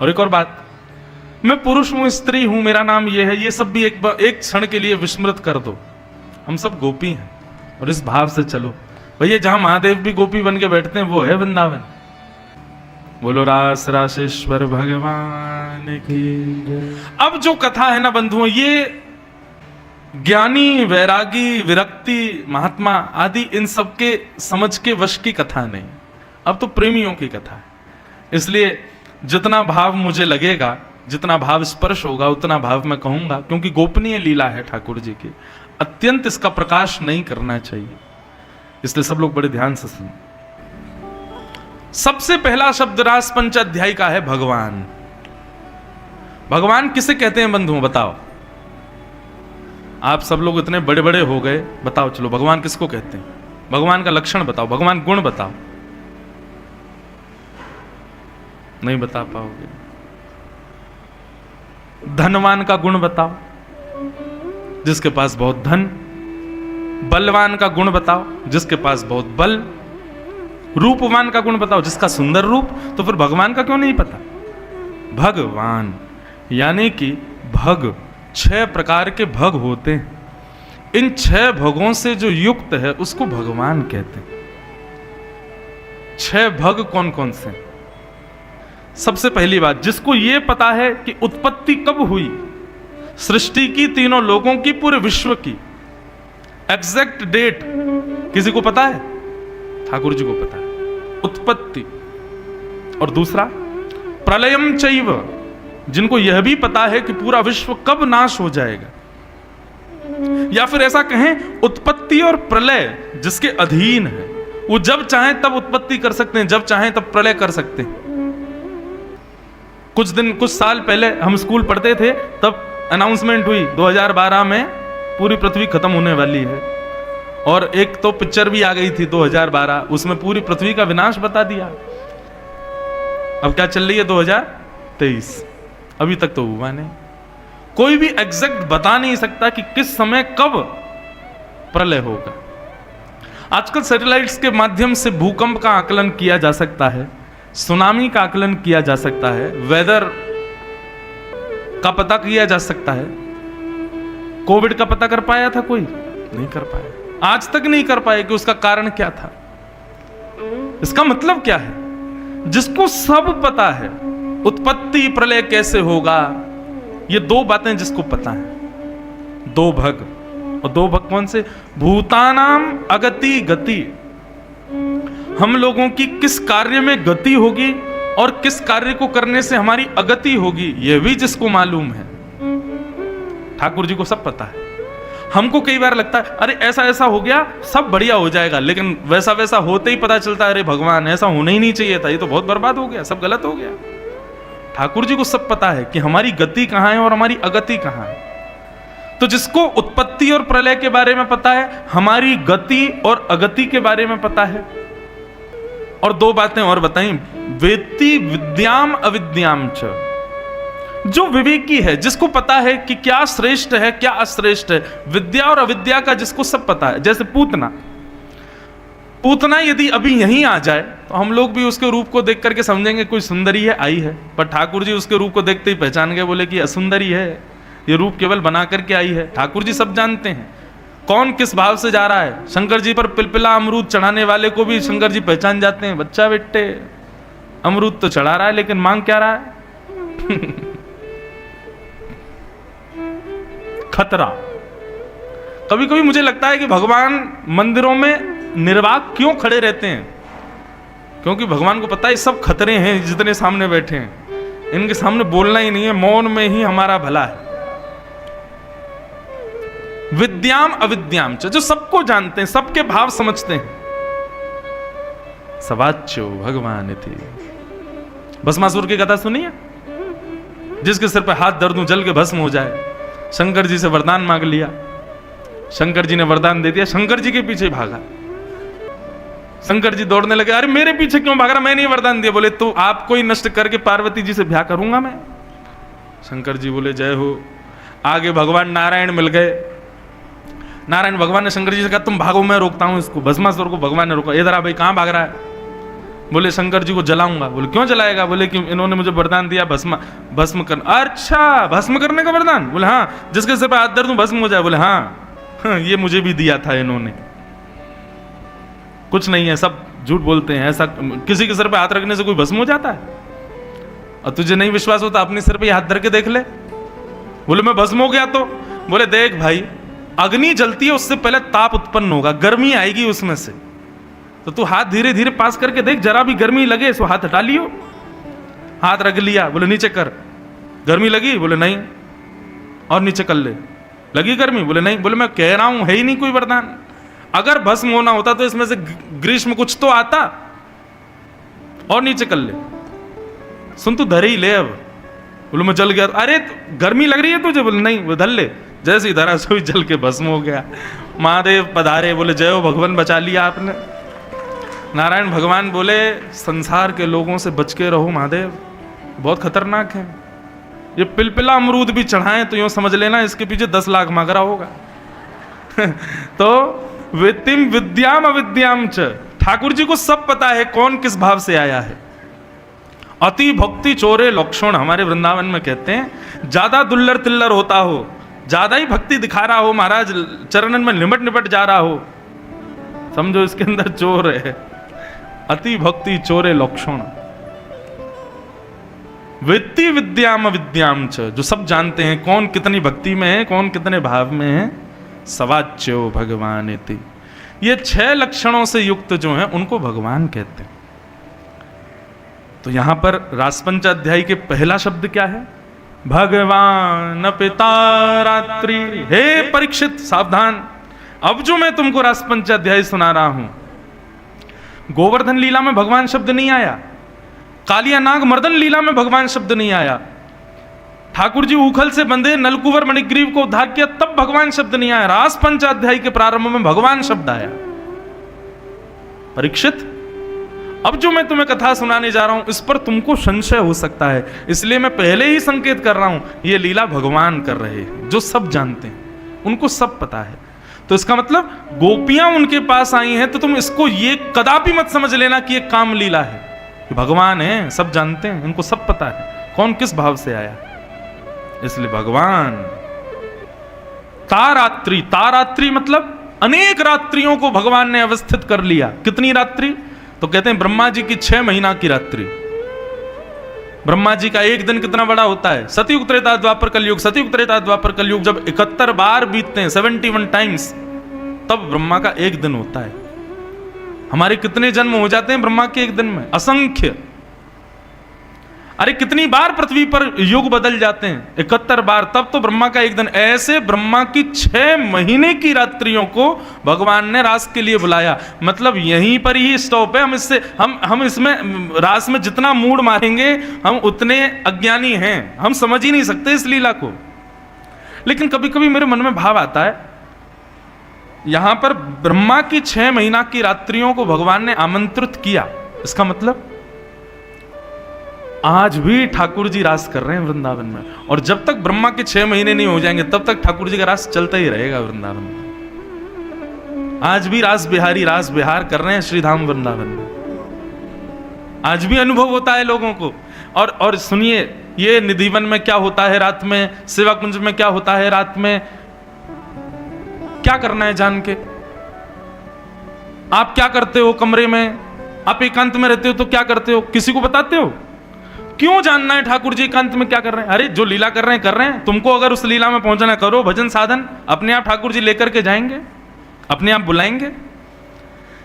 और एक और बात, मैं पुरुष हूं, स्त्री हूं, मेरा नाम ये है, ये सब भी एक क्षण के लिए विस्मृत कर दो। हम सब गोपी हैं, और इस भाव से चलो। भैया जहां महादेव भी गोपी बन के बैठते हैं वो है वृंदावन। बोलो रास रासेश्वर भगवान की। अब जो कथा है ना बंधुओं, ये ज्ञानी, वैरागी, विरक्ति, महात्मा आदि इन सबके समझ के वश की कथा नहीं, अब तो प्रेमियों की कथा है। इसलिए जितना भाव मुझे लगेगा, जितना भाव स्पर्श होगा, उतना भाव मैं कहूंगा, क्योंकि गोपनीय लीला है ठाकुर जी की, अत्यंत इसका प्रकाश नहीं करना चाहिए। इसलिए सब लोग बड़े ध्यान से सुनो। सबसे पहला शब्द रास पंचाध्याय का है भगवान। भगवान किसे कहते हैं बंधुओं, बताओ। आप सब लोग इतने बड़े बड़े हो गए, बताओ चलो भगवान किसको कहते हैं? भगवान का लक्षण बताओ, भगवान गुण बताओ। नहीं बता पाओगे। धनवान का गुण बताओ, जिसके पास बहुत धन। बलवान का गुण बताओ, जिसके पास बहुत बल। रूपवान का गुण बताओ, जिसका सुंदर रूप, तो फिर भगवान का क्यों नहीं पता? भगवान यानी कि भग, 6 प्रकार के भग होते हैं। इन 6 भगों से जो युक्त है उसको भगवान कहते हैं। 6 भग कौन कौन से? सबसे पहली बात, जिसको यह पता है कि उत्पत्ति कब हुई सृष्टि की, तीनों लोगों की, पूरे विश्व की, एग्जैक्ट डेट किसी को पता है? ठाकुर जी को पता है उत्पत्ति। और दूसरा प्रलयम चैव, जिनको यह भी पता है कि पूरा विश्व कब नाश हो जाएगा, या फिर ऐसा कहें उत्पत्ति और प्रलय जिसके अधीन है, वो जब चाहें तब उत्पत्ति कर सकते हैं, जब चाहें तब प्रलय कर सकते हैं। कुछ साल पहले हम स्कूल पढ़ते थे, तब अनाउंसमेंट हुई 2012 में पूरी पृथ्वी खत्म होने वाली है, और एक तो पिक्चर भी आ गई थी 2012, उसमें पूरी पृथ्वी का विनाश बता दिया। अब क्या चल रही है 2023, अभी तक तो हुआ नहीं। कोई भी एग्जैक्ट बता नहीं सकता कि किस समय कब प्रलय होगा। आजकल सैटेलाइट्स के माध्यम से भूकंप का आकलन किया जा सकता है, सुनामी का आकलन किया जा सकता है, वेदर का पता किया जा सकता है। कोविड का पता कर पाया था कोई? नहीं कर पाया, आज तक नहीं कर पाए कि उसका कारण क्या था। इसका मतलब क्या है? जिसको सब पता है, उत्पत्ति प्रलय कैसे होगा, ये 2 बातें जिसको पता है, 2 भग। और 2 भग कौन से? भूतानाम अगति गति, हम लोगों की किस कार्य में गति होगी और किस कार्य को करने से हमारी अगति होगी, यह भी जिसको मालूम है। ठाकुर जी को सब पता है। हमको कई बार लगता है अरे ऐसा ऐसा हो गया सब बढ़िया हो जाएगा, लेकिन वैसा वैसा होते ही पता चलता है अरे भगवान ऐसा होना ही नहीं चाहिए था, ये तो बहुत बर्बाद हो गया, सब गलत हो गया। ठाकुर जी को सब पता है कि हमारी गति कहां है और हमारी अगति कहां है। तो जिसको उत्पत्ति और प्रलय के बारे में पता है, हमारी गति और अगति के बारे में पता है। और 2 बातें और बताई, वेत्ति विद्याम अविद्याम च, जो विवेकी है, जिसको पता है कि क्या श्रेष्ठ है क्या अश्रेष्ठ है, विद्या और अविद्या का जिसको सब पता है। जैसे पूतना यदि अभी यहीं आ जाए तो हम लोग भी उसके रूप को देख करके समझेंगे कोई सुंदरी है आई है, पर ठाकुर जी उसके रूप को देखते ही पहचान गए, बोले कि असुंदरी है, ये रूप केवल बना करके आई है। ठाकुर जी सब जानते हैं कौन किस भाव से जा रहा है। शंकर जी पर पिलपिला अमरूद चढ़ाने वाले को भी शंकर जी पहचान जाते हैं, बच्चा बेटे अमरूद तो चढ़ा रहा है लेकिन मांग क्या रहा है खतरा। कभी कभी मुझे लगता है कि भगवान मंदिरों में निर्वाक क्यों खड़े रहते हैं, क्योंकि भगवान को पता है सब खतरे हैं जितने सामने बैठे हैं, इनके सामने बोलना ही नहीं है, मौन में ही हमारा भला है। विद्याम अविद्याम च, जो सबको जानते हैं, सबके भाव समझते हैं। सवाच्यो भगवान थी। भस्मासुर की कथा सुनी है, जिसके सिर पे हाथ दर्द जल के भस्म हो जाए, शंकर जी से वरदान मांग लिया, शंकर जी ने वरदान दे दिया, शंकर जी के पीछे भागा। शंकर जी दौड़ने लगे, अरे मेरे पीछे क्यों भाग रहा, मैंने वरदान दिया। बोले तो आपको ही नष्ट करके पार्वती जी से ब्याह करूंगा मैं। शंकर जी बोले जय हो। आगे भगवान नारायण मिल गए। नारायण भगवान ने शंकर जी से कहा तुम भागो, मैं रोकता हूं इसको। भस्मासुर को भगवान ने रोका, इधर आ भाई, कहां भाग रहा है। बोले शंकर जी को जलाऊंगा। बोले क्यों जलाएगा। बोले कि इन्होंने मुझे वरदान दिया भस्म कर। अच्छा, भस्म करने का वरदान। बोले हाँ, जिसके सिर पे हाथ दर्द भस्म हो जाए। बोले हाँ, ये मुझे भी दिया था इन्होंने। कुछ नहीं है, सब झूठ बोलते हैं। ऐसा किसी के सिर पे हाथ रखने से कोई भस्म हो जाता है? और तुझे नहीं विश्वास होता अपने सिर पे हाथ धर के देख ले। बोले मैं भस्म हो गया तो। बोले देख भाई, अग्नि जलती है उससे पहले ताप उत्पन्न होगा, गर्मी आएगी उसमें से, तो तू हाथ धीरे धीरे पास करके देख, जरा भी गर्मी लगे तो हाथ हटा लियो। हाथ रख लिया। बोले नीचे कर। गर्मी लगी? बोले नहीं। और नीचे कर ले। लगी गर्मी? बोले नहीं। बोले मैं कह रहा हूं है ही नहीं कोई वरदान। अगर भस्म होना होता तो इसमें से ग्रीष्म कुछ तो आता। और नीचे कर ले। सुन तू धर ही ले अब। बोले मैं जल गया। अरे गर्मी लग रही है तुझे? बोले नहीं। वो धर ले। जैसे ही धरा सोई जल के भस्म हो गया। महादेव पधारे। बोले जय हो भगवान, बचा लिया आपने। नारायण भगवान बोले संसार के लोगों से बच के रहो महादेव, बहुत खतरनाक है। ये पिलपिला अमरूद भी चढ़ाएं तो यूं समझ लेना इसके पीछे 10 लाख मांगरा होगा। तो वित्तिम विद्याम अविद्याम च, ठाकुर जी को सब पता है कौन किस भाव से आया है। अति भक्ति चोरे लक्षण हमारे वृंदावन में कहते हैं, ज्यादा दुल्लर तिल्लर होता हो, ज्यादा ही भक्ति दिखा रहा हो, महाराज चरणन में लिमट निपट जा रहा हो, समझो इसके अंदर चोर है। अति भक्ति चोरे लक्षण वित्ति विद्याम विद्याम च, जो सब जानते हैं कौन कितनी भक्ति में है, कौन कितने भाव में है। सवाच्यो भगवान इति, ये 6 लक्षणों से युक्त जो हैं उनको भगवान कहते हैं। तो यहां पर रासपंचाध्यायी के पहला शब्द क्या है? भगवान पिता रात्रि। हे परीक्षित सावधान, अब जो मैं तुमको रासपंचाध्यायी सुना रहा हूं, गोवर्धन लीला में भगवान शब्द नहीं आया, कालिया नाग मर्दन लीला में भगवान शब्द नहीं आया, ठाकुर जी उखल से बंधे नलकुवर मणिग्रीव को उद्धार किया तब भगवान शब्द नहीं आया। रासपंचाध्यायी के प्रारंभ में भगवान शब्द आया। परीक्षित, अब जो मैं तुम्हें कथा सुनाने जा रहा हूं इस पर तुमको संशय हो सकता है, इसलिए मैं पहले ही संकेत कर रहा हूं, ये लीला भगवान कर रहे हैं, जो सब जानते हैं, उनको सब पता है। तो इसका मतलब गोपियां उनके पास आई हैं, तो तुम इसको ये कदापि मत समझ लेना कि ये काम लीला है। भगवान है, सब जानते हैं, उनको सब पता है कौन किस भाव से आया। इसलिए भगवान तारात्रि, तारात्रि मतलब अनेक रात्रियों को भगवान ने अवस्थित कर लिया। कितनी रात्रि? तो कहते हैं ब्रह्मा जी की 6 महीना की रात्रि। ब्रह्मा जी का एक दिन कितना बड़ा होता है? सतयुग त्रेता द्वापर कलयुग, सतयुग त्रेता द्वापर कलयुग जब 71 बार बीतते हैं, 71 टाइम्स, तब ब्रह्मा का एक दिन होता है। हमारे कितने जन्म हो जाते हैं ब्रह्मा के एक दिन में? असंख्य। अरे कितनी बार पृथ्वी पर युग बदल जाते हैं? 71 बार, तब तो ब्रह्मा का एक दिन। ऐसे ब्रह्मा की 6 महीने की रात्रियों को भगवान ने रास के लिए बुलाया। मतलब यहीं पर ही स्टॉप है। हम इसमें रास में जितना मूड मारेंगे हम उतने अज्ञानी हैं, हम समझ ही नहीं सकते इस लीला को। लेकिन कभी कभी मेरे मन में भाव आता है, यहां पर ब्रह्मा की 6 महीना की रात्रियों को भगवान ने आमंत्रित किया, इसका मतलब आज भी ठाकुर जी रास कर रहे हैं वृंदावन में। और जब तक ब्रह्मा के 6 महीने नहीं हो जाएंगे तब तक ठाकुर जी का रास चलता ही रहेगा वृंदावन में। आज भी रास बिहारी रास बिहार कर रहे हैं श्रीधाम वृंदावन में। आज भी अनुभव होता है लोगों को। और सुनिए, ये निधिवन में क्या होता है रात में, सेवा कुंज में क्या होता है रात में, क्या करना है जान के। आप क्या करते हो कमरे में? आप एकांत में रहते हो तो क्या करते हो? किसी को बताते हो? क्यों जानना है ठाकुर जी एकांत में क्या कर रहे हैं? अरे जो लीला कर रहे हैं। तुमको अगर उस लीला में पहुंचना, करो भजन साधन, अपने आप ठाकुर जी लेकर के जाएंगे, अपने आप बुलाएंगे।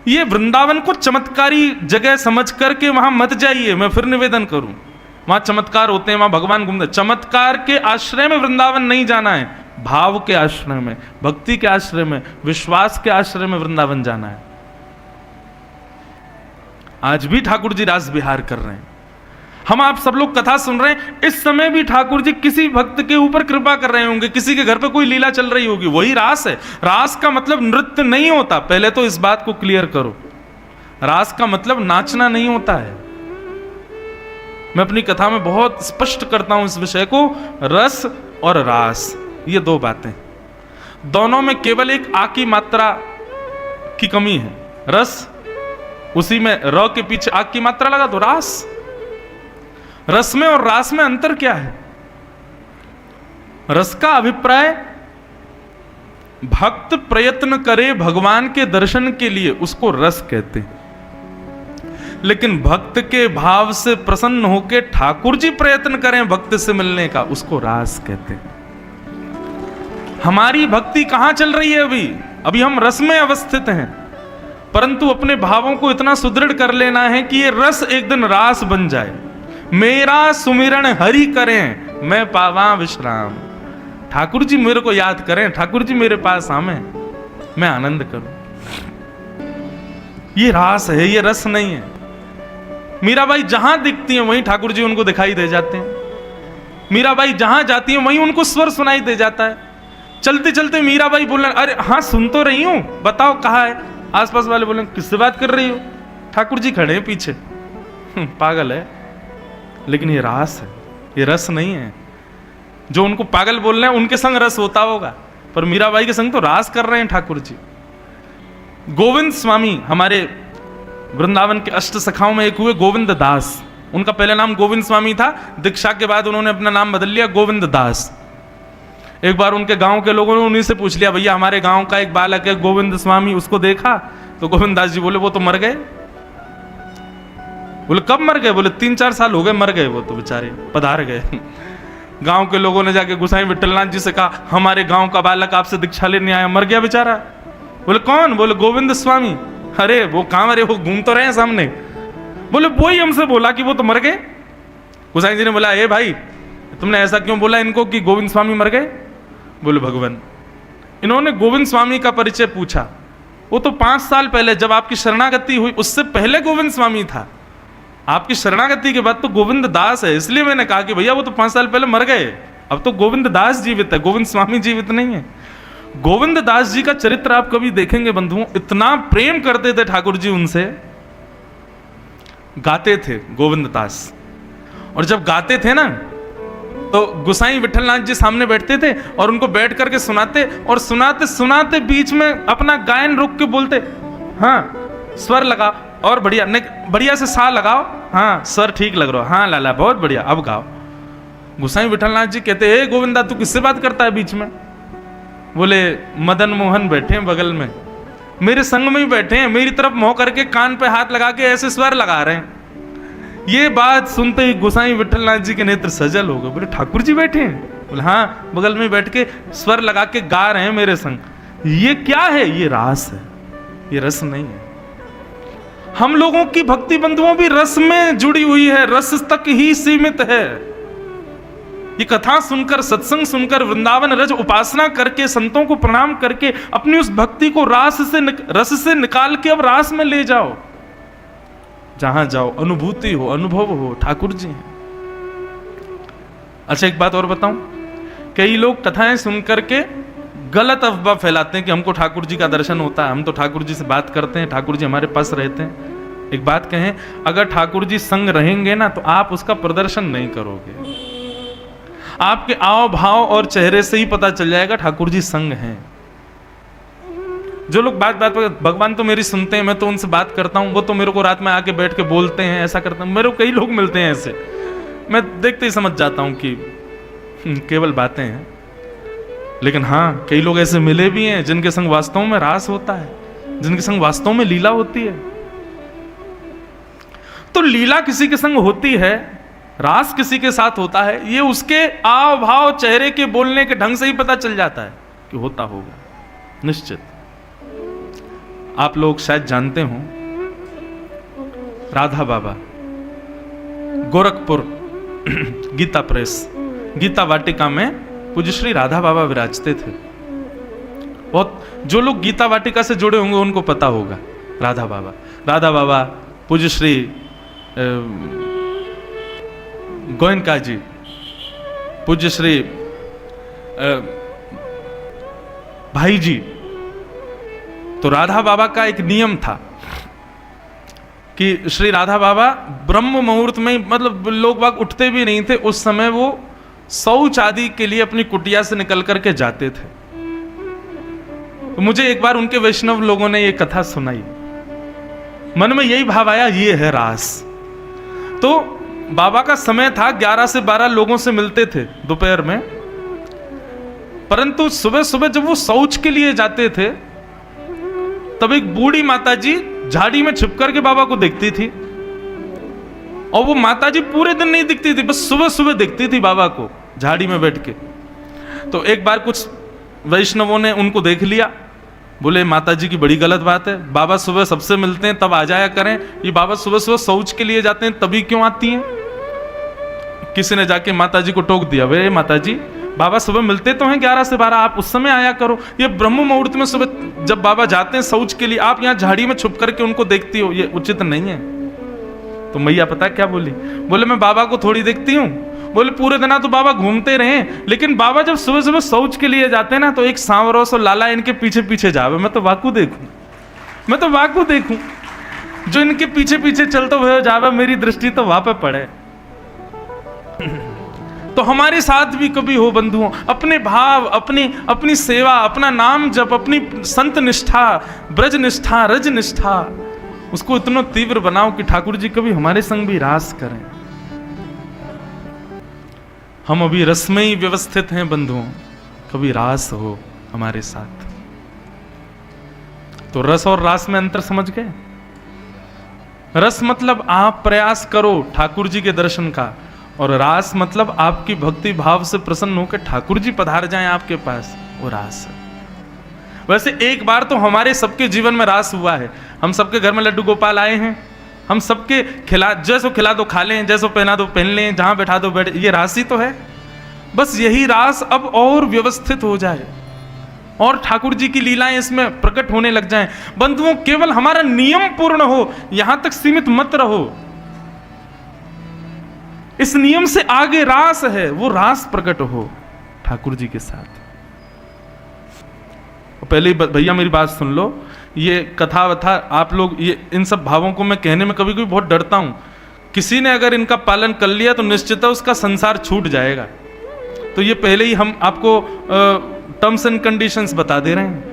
ये वृंदावन को चमत्कारी जगह समझ करके वहां मत जाइए। मैं फिर निवेदन करूं, वहां चमत्कार होते हैं, वहां भगवान घूमते। चमत्कार के आश्रय में वृंदावन नहीं जाना है, भाव के आश्रय में, भक्ति के आश्रय में, विश्वास के आश्रय में वृंदावन जाना है। आज भी ठाकुर जी रास विहार कर रहे हैं। हम आप सब लोग कथा सुन रहे हैं, इस समय भी ठाकुर जी किसी भक्त के ऊपर कृपा कर रहे होंगे, किसी के घर पे कोई लीला चल रही होगी, वही रास है। रास का मतलब नृत्य नहीं होता, पहले तो इस बात को क्लियर करो। रास का मतलब नाचना नहीं होता है। मैं अपनी कथा में बहुत स्पष्ट करता हूं इस विषय को। रस और रास, ये 2 बातें, दोनों में केवल एक आ की मात्रा की कमी है। रस, उसी में र के पीछे आ की मात्रा लगा तो रास। रस में और रास में अंतर क्या है? रस का अभिप्राय भक्त प्रयत्न करे भगवान के दर्शन के लिए, उसको रस कहते हैं। लेकिन भक्त के भाव से प्रसन्न होकर ठाकुर जी प्रयत्न करें भक्त से मिलने का, उसको रास कहते हैं। हमारी भक्ति कहां चल रही है? अभी हम रस में अवस्थित हैं, परंतु अपने भावों को इतना सुदृढ़ कर लेना है कि ये रस एक दिन रास बन जाए। मेरा सुमिरन हरि करें, मैं पावा विश्राम। ठाकुर जी मेरे को याद करें, ठाकुर जी मेरे पास आवे, मैं आनंद करूं। ये रास है, ये रस नहीं है। मीराबाई जहां दिखती हैं वहीं ठाकुर जी उनको दिखाई दे जाते हैं। मीराबाई जहां जाती हैं वहीं उनको स्वर सुनाई दे जाता है। चलते चलते मीराबाई बोलने, अरे हाँ सुन तो रही हूं, बताओ कहाँ है। आसपास वाले बोले, किससे बात कर रही हो? ठाकुर जी खड़े हैं पीछे। पागल है। लेकिन ये रास है, ये रस नहीं है। जो उनको पागल बोल रहे हैं उनके संग रस होता होगा, पर मीराबाई के संग तो रास कर रहे हैं ठाकुर जी। गोविंद स्वामी हमारे वृंदावन के अष्ट सखाओं में एक हुए गोविंद दास। उनका पहले नाम गोविंद स्वामी था, दीक्षा के बाद उन्होंने अपना नाम बदल लिया गोविंद दास। एक बार उनके गांव के लोगों ने उन्हीं से पूछ लिया, भैया हमारे गांव का एक बालक है गोविंद स्वामी, उसको देखा? तो गोविंद दास जी बोले, वो तो मर गए। बोले कब मर गए? बोले 3-4 साल हो गए मर गए, वो तो बेचारे पधार गए। गांव के लोगों ने जाके गोसाई विठलनाथ जी से कहा, हमारे गांव का बालक आपसे दीक्षा लेने आया, मर गया बेचारा। बोले कौन? बोले गोविंद स्वामी। अरे वो कहां मरे, वो घूम तो रहे हैं सामने। बोले वही हमसे बोला कि वो तो मर गए। गोसाई जी ने बोला, ए भाई तुमने ऐसा क्यों बोला इनको कि गोविंद स्वामी मर गए? बोले भगवान, इन्होंने गोविंद स्वामी का परिचय पूछा, वो तो 5 साल पहले जब आपकी शरणागति हुई उससे पहले गोविंद स्वामी था, आपकी शरणागति के बाद तो गोविंद दास है। इसलिए मैंने कहा कि भैया वो तो 5 साल पहले मर गए, अब तो गोविंद दास जीवित है, गोविंद स्वामी जीवित नहीं है। गोविंद दास जी का चरित्र आप कभी देखेंगे बंधुओं, इतना प्रेम करते थे ठाकुर जी उनसे। गाते थे गोविंद दास, और जब गाते थे ना तो गोसाई विठलनाथ जी सामने बैठते थे और उनको बैठ करके सुनाते, और सुनाते सुनाते बीच में अपना गायन रोक के बोलते, हाँ स्वर लगाओ और बढ़िया, बढ़िया से सा लगाओ, हाँ स्वर ठीक लग रहा है, हाँ लाला बहुत बढ़िया, अब गाओ। गोसाई विठलनाथ जी कहते, ए गोविंदा तू किससे बात करता है बीच में? बोले मदन मोहन बैठे हैं बगल में, मेरे संग में ही बैठे हैं, मेरी तरफ मुंह करके कान पे हाथ लगा के ऐसे स्वर लगा रहे हैं। ये बात सुनते ही गोसाई विठलनाथ जी के नेत्र सजल हो गए। बोले ठाकुर जी बैठे हैं? बोले हाँ, बगल में बैठ के स्वर लगा के गा रहे हैं मेरे संग। ये क्या है? ये रास है, ये रस नहीं है। हम लोगों की भक्ति बंधुओं भी रस में जुड़ी हुई है, रस तक ही सीमित है। ये कथा सुनकर, सत्संग सुनकर, वृंदावन रज उपासना करके, संतों को प्रणाम करके अपनी उस भक्ति को रस से निकाल के अब रास में ले जाओ। जहां जाओ अनुभूति हो, अनुभव हो, ठाकुर जी हैं। अच्छा एक बात और बताऊं, कई लोग कथाएं सुन करके गलत अफवाह फैलाते हैं कि हमको ठाकुर जी का दर्शन होता है, हम तो ठाकुर जी से बात करते हैं, ठाकुर जी हमारे पास रहते हैं। एक बात कहें, अगर ठाकुर जी संग रहेंगे ना तो आप उसका प्रदर्शन नहीं करोगे, आपके आव भाव और चेहरे से ही पता चल जाएगा ठाकुर जी संग हैं। जो लोग बात बात पर भगवान तो मेरी सुनते हैं, मैं तो उनसे बात करता हूं, वो तो मेरे को रात में आके बैठ के बोलते हैं, ऐसा करते हैं। मेरे को कई लोग मिलते हैं ऐसे, मैं देखते ही समझ जाता हूं कि केवल बातें हैं। लेकिन हाँ, कई लोग ऐसे मिले भी हैं जिनके संग वास्तव में रास होता है, जिनके संग वास्तव में लीला होती है। तो लीला किसी के संग होती है, रास किसी के साथ होता है, ये उसके आव भाव, चेहरे के बोलने के ढंग से ही पता चल जाता है कि होता होगा निश्चित। आप लोग शायद जानते हो, राधा बाबा गोरखपुर गीता प्रेस, गीता वाटिका में पूज्य श्री राधा बाबा विराजते थे। बहुत जो लोग गीता वाटिका से जुड़े होंगे उनको पता होगा राधा बाबा पूज्य श्री गोयनका जी, पूज्य श्री भाई जी। तो राधा बाबा का एक नियम था कि श्री राधा बाबा ब्रह्म मुहूर्त में, मतलब लोग बाग उठते भी नहीं थे उस समय, वो शौच आदि के लिए अपनी कुटिया से निकल करके जाते थे। तो मुझे एक बार उनके वैष्णव लोगों ने ये कथा सुनाई, मन में यही भाव आया, ये है रास। तो बाबा का समय था 11 से 12 लोगों से मिलते थे दोपहर में, परंतु सुबह सुबह जब वो शौच के लिए जाते थे तब एक बूढ़ी माता जी झाड़ी में छिप करके बाबा को देखती थी, और वो माता जी पूरे दिन नहीं दिखती थी, बस सुबह सुबह दिखती थी बाबा को झाड़ी में बैठ के। तो एक बार कुछ वैष्णवों ने उनको देख लिया, बोले माता जी की बड़ी गलत बात है, बाबा सुबह सबसे मिलते हैं तब आ जाया करें, ये बाबा सुबह सुबह शौच के लिए जाते हैं तभी क्यों आती हैं? किसी ने जाके माता जी को टोक दिया, वे माता जी बाबा सुबह मिलते तो हैं 11 से 12, आप उस समय आया करो, ये ब्रह्म मुहूर्त में सुबह जब बाबा जाते हैं शौच के लिए, आप यहाँ झाड़ी में छुप करके उनको देखती हो, ये उचित नहीं है। तो मैया पता क्या बोली? बोले मैं बाबा को थोड़ी देखती हूँ, बोले पूरे दिन तो बाबा घूमते रहे, लेकिन बाबा जब सुबह सुबह शौच के लिए जाते हैं ना तो एक सांवरो सो लाला इनके पीछे पीछे जावे, मैं तो वाकू देखूं जो इनके पीछे पीछे चलते हुए जावे, मेरी दृष्टि तो वहां पे पड़े। तो हमारे साथ भी कभी हो बंधुओं, अपने भाव, अपनी सेवा, अपना नाम जप, अपनी संत निष्ठा, ब्रज निष्ठा, रज निष्ठा, उसको इतना तीव्र बनाओ कि ठाकुर जी कभी हमारे संग भी रास करें। हम अभी रस में ही व्यवस्थित हैं बंधुओं, कभी रास हो हमारे साथ। तो रस और रास में अंतर समझ गए? रस मतलब आप प्रयास करो ठाकुर जी के दर्शन का, और रास मतलब आपकी भक्ति भाव से प्रसन्न होकर ठाकुर जी पधार जाएं आपके पास, वो रास है। वैसे एक बार तो हमारे सबके जीवन में रास हुआ है। हम सबके घर में लड्डू गोपाल आए हैं, हम सबके जैसो खिला दो खा लें, जैसो पहना दो पहन लें, जहां बैठा दो बैठ, ये रास ही तो है। बस यही रास अब और व्यवस्थित हो जाए और ठाकुर जी की लीलाएं इसमें प्रकट होने लग जाएं। बंधुओं, केवल हमारा नियम पूर्ण हो, यहां तक सीमित मत रहो। इस नियम से आगे रास है, वो रास प्रकट हो ठाकुर जी के साथ। पहले भैया मेरी बात सुन लो, ये कथा वथा आप लोग, ये इन सब भावों को मैं कहने में कभी कभी बहुत डरता हूं। किसी ने अगर इनका पालन कर लिया तो निश्चित उसका संसार छूट जाएगा। तो ये पहले ही हम आपको टर्म्स एंड कंडीशंस बता दे रहे हैं,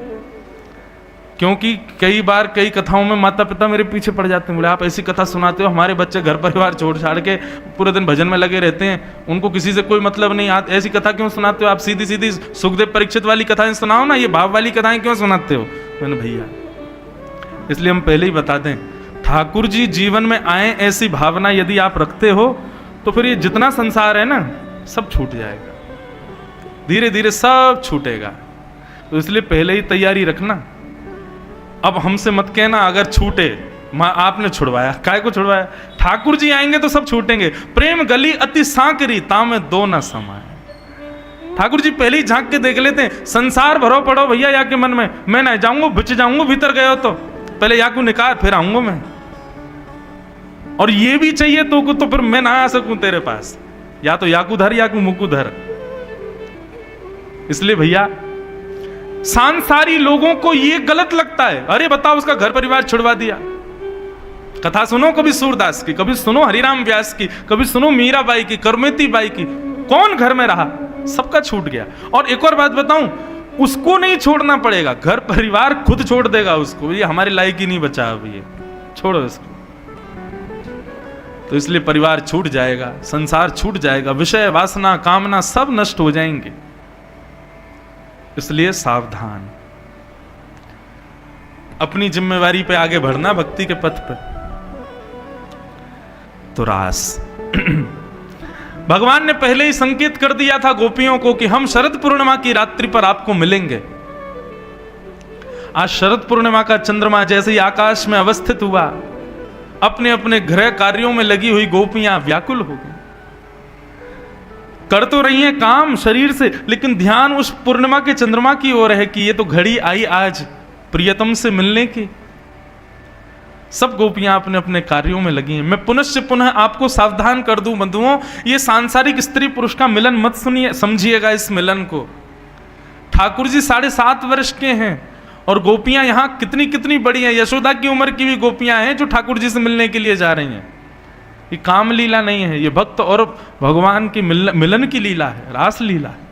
क्योंकि कई बार कई कथाओं में माता पिता मेरे पीछे पड़ जाते हैं, बोले आप ऐसी कथा सुनाते हो, हमारे बच्चे घर परिवार छोड़ छाड़ के पूरे दिन भजन में लगे रहते हैं, उनको किसी से कोई मतलब नहीं, ऐसी कथा क्यों सुनाते हो? आप सीधी सीधी सुखदेव परीक्षित वाली कथाएं सुनाओ ना, ये भाव वाली कथाएं क्यों सुनाते हो? मैंने भैया इसलिए हम पहले ही बता दें, ठाकुर जी जीवन में आए ऐसी भावना यदि आप रखते हो तो फिर ये जितना संसार है ना सब छूट जाएगा, धीरे धीरे सब छूटेगा। तो इसलिए पहले ही तैयारी रखना। अब हमसे मत कहना अगर छूटे, आपने छुड़वाया, काय को छुड़वाया? ठाकुर जी आएंगे तो सब छूटेंगे। प्रेम गली अति सांकरी, तामे दो न समाए। ठाकुर जी पहले ही झांक के देख लेते हैं, संसार भरो पड़ो भैया या के मन में, मैं ना जाऊंगा, बिच जाऊंगा, भीतर गए हो तो पहले या को निकाल फिर आऊंगा मैं, और ये भी चाहिए तो फिर मैं ना आ सकूं तेरे पास, या तो याकू धर या को मुकू धर। इसलिए भैया सांसारी लोगों को ये गलत लगता है, अरे बताओ उसका घर परिवार छुड़वा दिया। कथा सुनो कभी सूरदास की, कभी सुनो हरिराम व्यास की, कभी सुनो मीराबाई की, करमेती बाई की, कौन घर में रहा? सबका छूट गया। और एक और बात बताऊं, उसको नहीं छोड़ना पड़ेगा, घर परिवार खुद छोड़ देगा उसको, ये हमारे लायक ही नहीं बचा अभी, ये छोड़ो इसको। तो इसलिए परिवार छूट जाएगा, संसार छूट जाएगा, विषय वासना कामना सब नष्ट हो जाएंगे। इसलिए सावधान, अपनी जिम्मेवारी पे आगे बढ़ना भक्ति के पथ पे। तो रास भगवान ने पहले ही संकेत कर दिया था गोपियों को कि हम शरद पूर्णिमा की रात्रि पर आपको मिलेंगे। आज शरद पूर्णिमा का चंद्रमा जैसे ही आकाश में अवस्थित हुआ, अपने अपने गृह कार्यों में लगी हुई गोपियां व्याकुल हो गई। कर तो रही हैं काम शरीर से, लेकिन ध्यान उस पूर्णिमा के चंद्रमा की ओर है कि ये तो घड़ी आई आज प्रियतम से मिलने की। सब गोपियां अपने अपने कार्यों में लगी हैं। मैं पुनः आपको सावधान कर दूं बंधुओं, ये सांसारिक स्त्री पुरुष का मिलन मत सुनिए, समझिएगा इस मिलन को। ठाकुर जी 7.5 वर्ष के हैं और गोपियां यहां कितनी कितनी बड़ी हैं, यशोदा की उम्र की भी गोपियां हैं जो ठाकुर जी से मिलने के लिए जा रही हैं। ये काम लीला नहीं है, ये भक्त और भगवान की मिलन की लीला है, रास लीला है।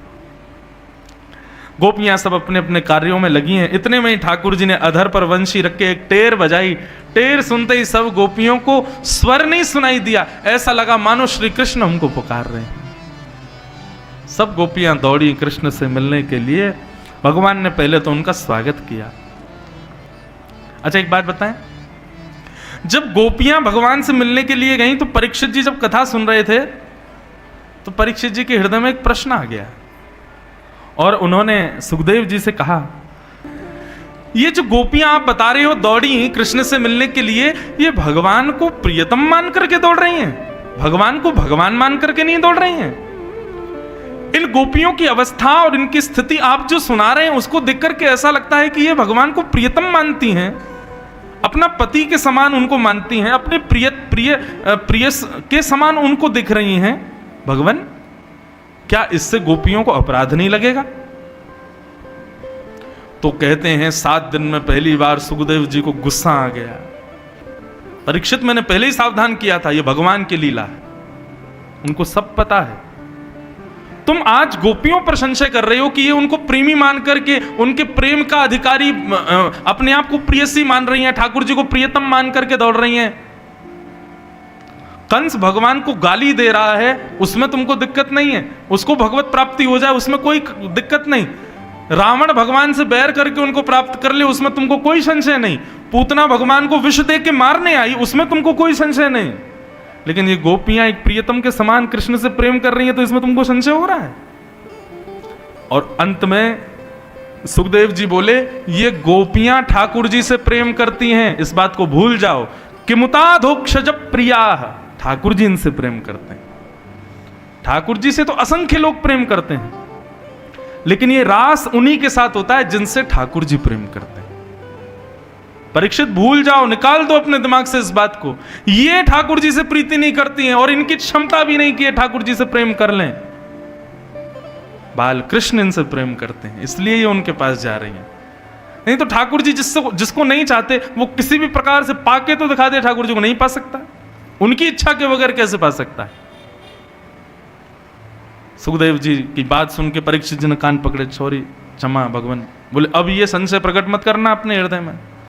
गोपियां सब अपने अपने कार्यों में लगी हैं। इतने में ही ठाकुर जी ने अधर पर वंशी रख के एक टेर बजाई। टेर सुनते ही सब गोपियों को स्वर नहीं सुनाई दिया, ऐसा लगा मानो श्री कृष्ण हमको पुकार रहे हैं। सब गोपियां दौड़ी कृष्ण से मिलने के लिए। भगवान ने पहले तो उनका स्वागत किया। अच्छा एक बात बताएं, जब गोपियां भगवान से मिलने के लिए गईं तो परीक्षित जी जब कथा सुन रहे थे तो परीक्षित जी के हृदय में एक प्रश्न आ गया और उन्होंने सुखदेव जी से कहा, ये जो गोपियां आप बता रहे हो दौड़ी कृष्ण से मिलने के लिए, ये भगवान को प्रियतम मान करके दौड़ रही हैं, भगवान को भगवान मान करके नहीं दौड़ रही हैं। इन गोपियों की अवस्था और इनकी स्थिति आप जो सुना रहे हैं उसको देख करके ऐसा लगता है कि ये भगवान को प्रियतम मानती हैं, अपना पति के समान उनको मानती हैं, अपने प्रिय के समान उनको दिख रही हैं। भगवान, क्या इससे गोपियों को अपराध नहीं लगेगा? तो कहते हैं 7 दिन में पहली बार सुखदेव जी को गुस्सा आ गया। परीक्षित, मैंने पहले ही सावधान किया था, यह भगवान की लीला है, उनको सब पता है। तुम आज गोपियों पर संशय कर रहे हो कि ये उनको प्रेमी मान करके उनके प्रेम का अधिकारी अपने आप को प्रियसी मान रही हैं, ठाकुर जी को प्रियतम मान करके दौड़ रही हैं। कंस भगवान को गाली दे रहा है, उसमें तुमको दिक्कत नहीं है, उसको भगवत प्राप्ति हो जाए उसमें कोई दिक्कत नहीं। रावण भगवान से बैर करके उनको प्राप्त कर ले, उसमें तुमको कोई संशय नहीं। पूतना भगवान को विष दे के मारने आई, उसमें तुमको कोई संशय नहीं। लेकिन ये गोपियां एक प्रियतम के समान कृष्ण से प्रेम कर रही हैं, तो इसमें तुमको संशय हो रहा है। और अंत में सुखदेव जी बोले, ये गोपियां ठाकुर जी से प्रेम करती हैं, इस बात को भूल जाओ। किमुताधोक्षज प्रिया, ठाकुर जी इनसे प्रेम करते हैं। ठाकुर जी से तो असंख्य लोग प्रेम करते हैं, लेकिन ये रास उन्हीं के साथ होता है जिनसे ठाकुर जी प्रेम करते हैं। परीक्षित भूल जाओ, निकाल दो अपने दिमाग से इस बात को। ये ठाकुर जी से प्रीति नहीं करती हैं और इनकी क्षमता भी नहीं कि ये ठाकुर जी से प्रेम कर लें। बाल कृष्ण इनसे प्रेम करते हैं, इसलिए ये उनके पास जा रही हैं। नहीं तो ठाकुर जी जिसको नहीं चाहते वो किसी भी प्रकार से पाके तो दिखा दे, ठाकुर जी को नहीं पा सकता। उनकी इच्छा के बगैर कैसे पा सकता है। सुखदेव जी की बात सुन के परीक्षित जी ने कान पकड़े, छोरी क्षमा भगवान। बोले अब ये संशय प्रकट मत करना अपने हृदय में।